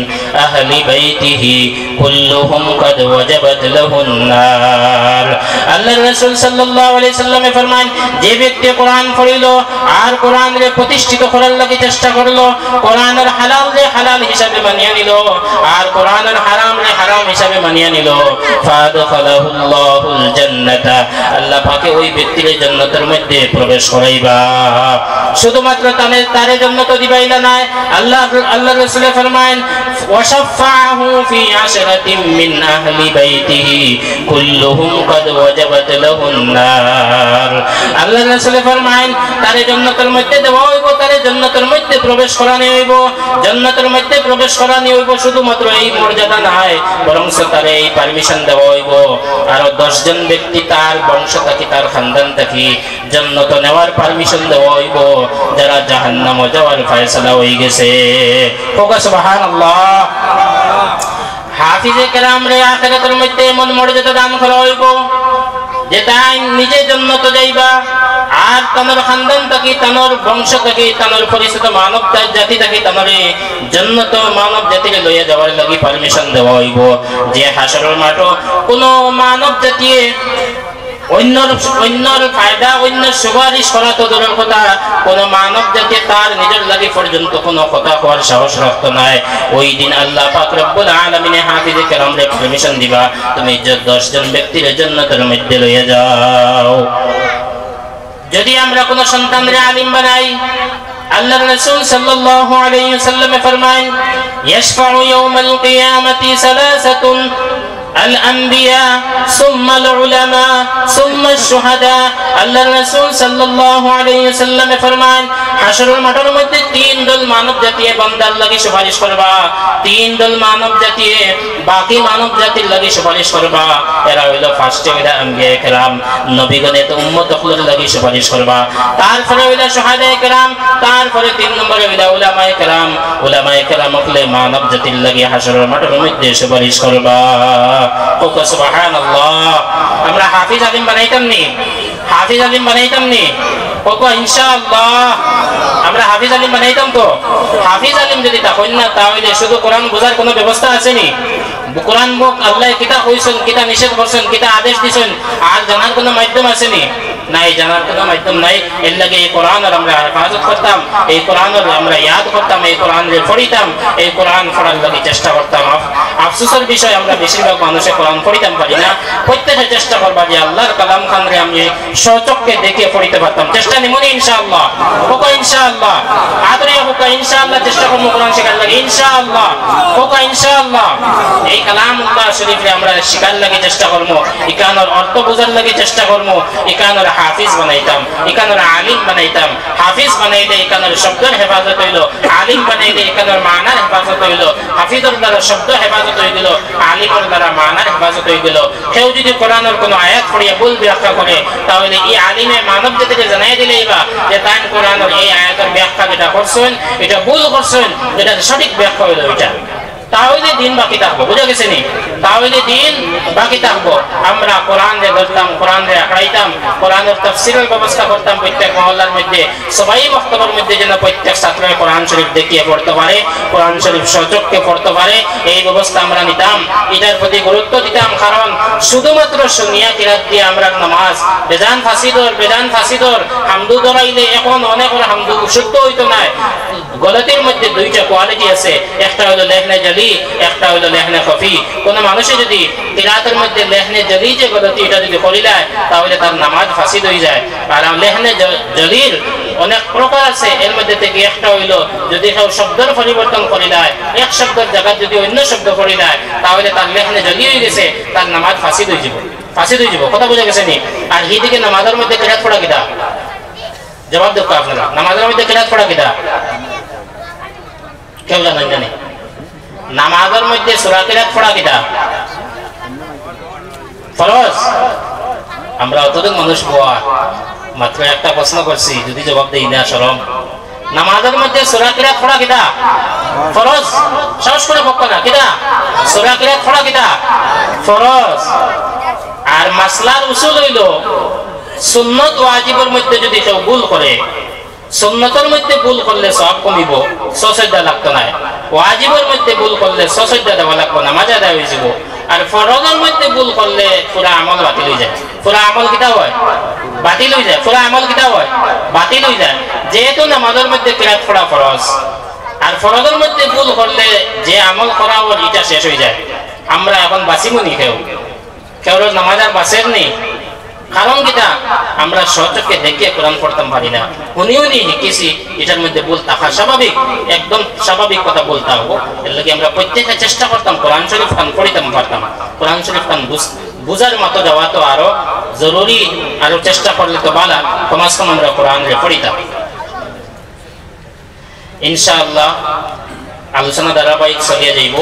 আহলি বাইতিহি কুল্লুহুম কাদ ওয়াজাবাত লাহুন নার। আল্লাহর রাসূল সাল্লাল্লাহু আলাইহি সাল্লাম ফরমান, যে ব্যক্তি কোরআন পড়িল আর কোরআনকে প্রতিষ্ঠিত করার লাগি চেষ্টা করলো, কোরআনের হালালকে হালাল হিসাবে মানিয়ে নিল আর কোরআনের হারামকে হারাম হিসাবে মানিয়ে নিল, ফাদখালাহুল্লাহুল জান্নাতা, আল্লাহ পাকে ওই ব্যক্তির জান্নাতের মধ্যে প্রবেশ করাইবা। শুধুমাত্র তারে জান্নাত দিবাই না, আল্লাহর রাসূল ফরমান, ওয়া শাফাআহু ফি আশরাতিন মিন আহলি বাইতিহি কুল্লুহুম কাদ ওয়াজাবাত লাহুন নার। আল্লাহর রাসূল ফরমান, তারে জান্নাতের মধ্যে দেওয়া হইব, তারে জান্নাতের মধ্যে প্রবেশ করানো হইব, জান্নাতের মধ্যে প্রবেশ করানো হইব। শুধুমাত্র এই মর্যাদা নাই, বরং তারে এই পারমিশন দেওয়া হইব আরো 10 জন ব্যক্তি তার বংশ থেকে, তার খানদান থেকে জান্নাত নেওয়ার পারমিশন দেওয়া হইব, যারা জাহান্নামে যাওয়ার ফয়সালা হয়ে গেছে। সুবহানাল্লাহ। হাফিজে কেরাম রে আখিরাতের মধ্যে এমন মর্যাদা দান করা হইব যে তাই নিজে জান্নাতে যাইবা আর তার খানদান থেকে, তার বংশ থেকে, তার পরিচিত মানব জাতি থেকে তারে জান্নাত মানব জাতিকে লইয়া যাওয়ার লাগি পারমিশন দেওয়া হইব। যে হাসরের মাঠে কোনো মানব জাতি অন্যর ফায়দা, অন্য সুপারিশ করা তো দূরের কথা, কোন মানব জাতি তার নিজের লাগি পর্যন্ত কোনো কথা হওয়ার সাহস রাখতো নাই। ওই দিন আল্লাহ পাক রব্বুল আলামিন হাফিজে কেরামরে পারমিশন দিবা, তুমি 10 জন ব্যক্তির জান্নাতের মধ্যে লইয়া যাও। যদি আমরা কোন সন্তানরে আলিম বানাই, আল্লাহর রাসূল সাল্লাল্লাহু আলাইহি ওয়াসাল্লাম ফরমান, ইয়াশফাউ ইয়াউমাল কিয়ামাতি সালাসাতুন الأنبياء ثم العلماء ثم الشهداء আল্লাহর রাসূল সাল্লাল্লাহু আলাইহি ওয়াসাল্লাম ফরমান হাশরের মাঠের মধ্যে তিন দল মানব জাতি বান্দা আল্লাহকে সুপারিশ করবা তিন দল মানব জাতি বাকি মানব জাতির লাগি সুপারিশ করবা এরা হইলো ফার্স্টে হইলো আম্বিয়া کرام নবীগণের উম্মত হলের লাগি সুপারিশ করবা তারপরে হইলো শুহাদায়ে کرام তারপরে তিন নম্বরে হইলো উলামায়ে کرام হলে মানব জাতির লাগি হাশরের মাঠের মধ্যে সুপারিশ করবা ও সুবহানাল্লাহ আমরা হাফিজ আলিম বানাইতাম নি ওকো ইনশাআল্লাহ আমরা হাফিজ আলিম বানাইতাম তো হাফিজ আলিম যদি তখন না তাহলে শুধু কোরআন বোঝার কোনো ব্যবস্থা আছে নি কোরআন মুখ আল্লাহ কিতা কইছেন কিতা নিষেধ করছেন কিতা আদেশ দিছেন আর জানার কোনো মাধ্যম আছে নি নাই জানার কোনো মাধ্যম নাই এর লাগে এই কোরআনের আমরা হেফাজত করতাম এই কোরআনের আমরা ইয়াদ করতাম এই কোরআনের পড়িতাম এই কোরআন পড়ার লাগি চেষ্টা করতাম আফসোসের বিষয় আমরা বেশিরভাগ মানুষে কোরআন পড়িতাম পারি না প্রত্যেকে চেষ্টা করবা যে আল্লাহর কালাম খানরে আমি সচক্ষে দেখে পড়িতে পারতাম চেষ্টা নিমনি ইনশাআল্লাহ কোকা ইনশাআল্লাহ আদরে কোকা ইনশাআল্লাহ চেষ্টা করব কোরআন শেখার লাগি ইনশাআল্লাহ কোকা ইনশাআল্লাহ এই কালামুল্লাহ শরীফে আমরা শেখার লাগি চেষ্টা করব ইকানোর অর্থ বোঝার লাগি চেষ্টা করব ইকানোর হাফিজ বানাইতাম ইকানোর আলিম বানাইতাম হাফিজ বানাইলে ইকানোর শব্দের হেফাজত হইল আলিম বানাইলে ইকানোর মানার হেফাজত হইল হাফিজের দ্বারা শব্দ হেফাজত হয়ে গেল আলিমের দ্বারা মানার হেফাজত হয়ে গেল কেউ যদি কোরআনের কোনো আয়াত পড়িয়ে ভুল ব্যাখ্যা করে তাহলে এই আলিমে মানব জাতিকে জানাই দিলেই বা যে তাই কোরআনের এই আয়াতের ব্যাখ্যা যেটা করছেন এটা ভুল করছেন এটা সঠিক ব্যাখ্যা হইল এটা তাহলে দিন বাকি থাকবো বুঝা গেছে নি তাহলে দিন বাকি থাকবো আমরা কোরআন রে ধরতাম কোরআন রে আঁকড়াইতাম কোরআনের তাফসীরের ব্যবস্থা করতাম প্রত্যেক মহল্লার মধ্যে সবাই মক্তবের মধ্যে যেন প্রত্যেক ছাত্র কোরআন শরীফ দেখিয়ে পড়তে পারে কোরআন শরীফ সচক্ষে পড়তে পারে এই ব্যবস্থা আমরা নিতাম এটার প্রতি গুরুত্ব দিতাম কারণ শুধুমাত্র সুনিয়া কিরাত দিয়ে আমরা নামাজ বেজান ফাসিদর হামদু দরাইলে এখন অনেক হামদু শুদ্ধ হইতো না গলতির মধ্যে দুইটা কোয়ালিটি আছে একটা হলো লেহনে জলি একটা হলো লেহনে খফি কোন মানুষে যদি কিরাতের মধ্যে লেহনে জলি যে গলতি এটা যদি করিলায় তাহলে তার নামাজ ফাসিদ হয়ে যায় আর লেহনে জলির অনেক প্রকার আছে এর মধ্যে থেকে একটা হইলো যদি কেউ শব্দের পরিবর্তন করিলায় এক শব্দের জায়গায় যদি অন্য শব্দ করিলায় তাহলে তার লেহনে জলি হয়ে গেছে তার নামাজ ফাসিদ হয়ে যাব কথা বুঝা গেছে নি আর এইদিকে নামাজের মধ্যে কিরাত পড়া কিটা জবাব দেব আপনারা নামাজের মধ্যে কিরাত পড়া কিটা কেউ জানে নামাজের মধ্যে সূরা কিরাত পড়া কিটা ফরজ আমরা অতদিন মানুষ হওয়া মাত্র একটা প্রশ্ন করছি যদি জবাব দেই না শরম নামাজের মধ্যে সূরা কিরাত পড়া কিটা ফরজ সাহস করে বক্কা না কিটা সূরা কিরাত পড়া কিটা ফরজ আর মাসলার উসুল হইলো সুন্নত ওয়াজিবের মধ্যে যদি কেউ ভুল করে সুন্নতের মধ্যে ভুল করলে সওয়াব কমিব সজদা লাগতো না ওয়াজিবের মধ্যে ভুল করলে সজদা দেওয়া লাগবে নামাজ আদায় হয়ে যাব আর ফরজের মধ্যে ভুল করলে পুরো আমল বাতিল হয়ে যায় পুরো আমল কিটা হয় বাতিল হয়ে যায় পুরো আমল কিটা হয় বাতিল হয়ে যায় যেহেতু নামাজের মধ্যে কিরাত পড়া ফরজ আর ফরজের মধ্যে ভুল করলে যে আমল করা ওর এটা শেষ হয়ে যায় আমরা এখন বাঁচিমনি কেউ নামাজ আর বাঁচের নেই কারণ কিটা আমরা সচক্ষে দেখে কোরআন পড়তাম পারি না উনি শিখেছি এটার মধ্যে ভুল থাকা স্বাভাবিক একদম স্বাভাবিক কথা বলতে হবো এর লাগে আমরা প্রত্যেকে চেষ্টা করতাম কোরআন শরীফ খান পড়িতাম পারতাম কোরআন শরীফ খান বুঝার মতো দেওয়া তো আরো জরুরি আরো চেষ্টা করলে তো ভালো কমাস কম আমরা কোরআন পড়িতাম ইনশাআল্লাহ আলোচনা ধারাবাহিক চলিয়ে যাইব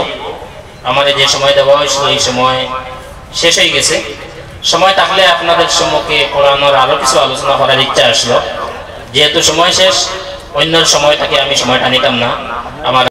আমাদের যে সময় দেওয়া হয়েছিল এই সময় শেষ হয়ে গেছে সময় থাকলে আপনাদের সম্মুখে কোরআনের আরো কিছু আলোচনা করার ইচ্ছা আসলো যেহেতু সময় শেষ অন্য সময় থেকে আমি সময়টা নিতাম না আমার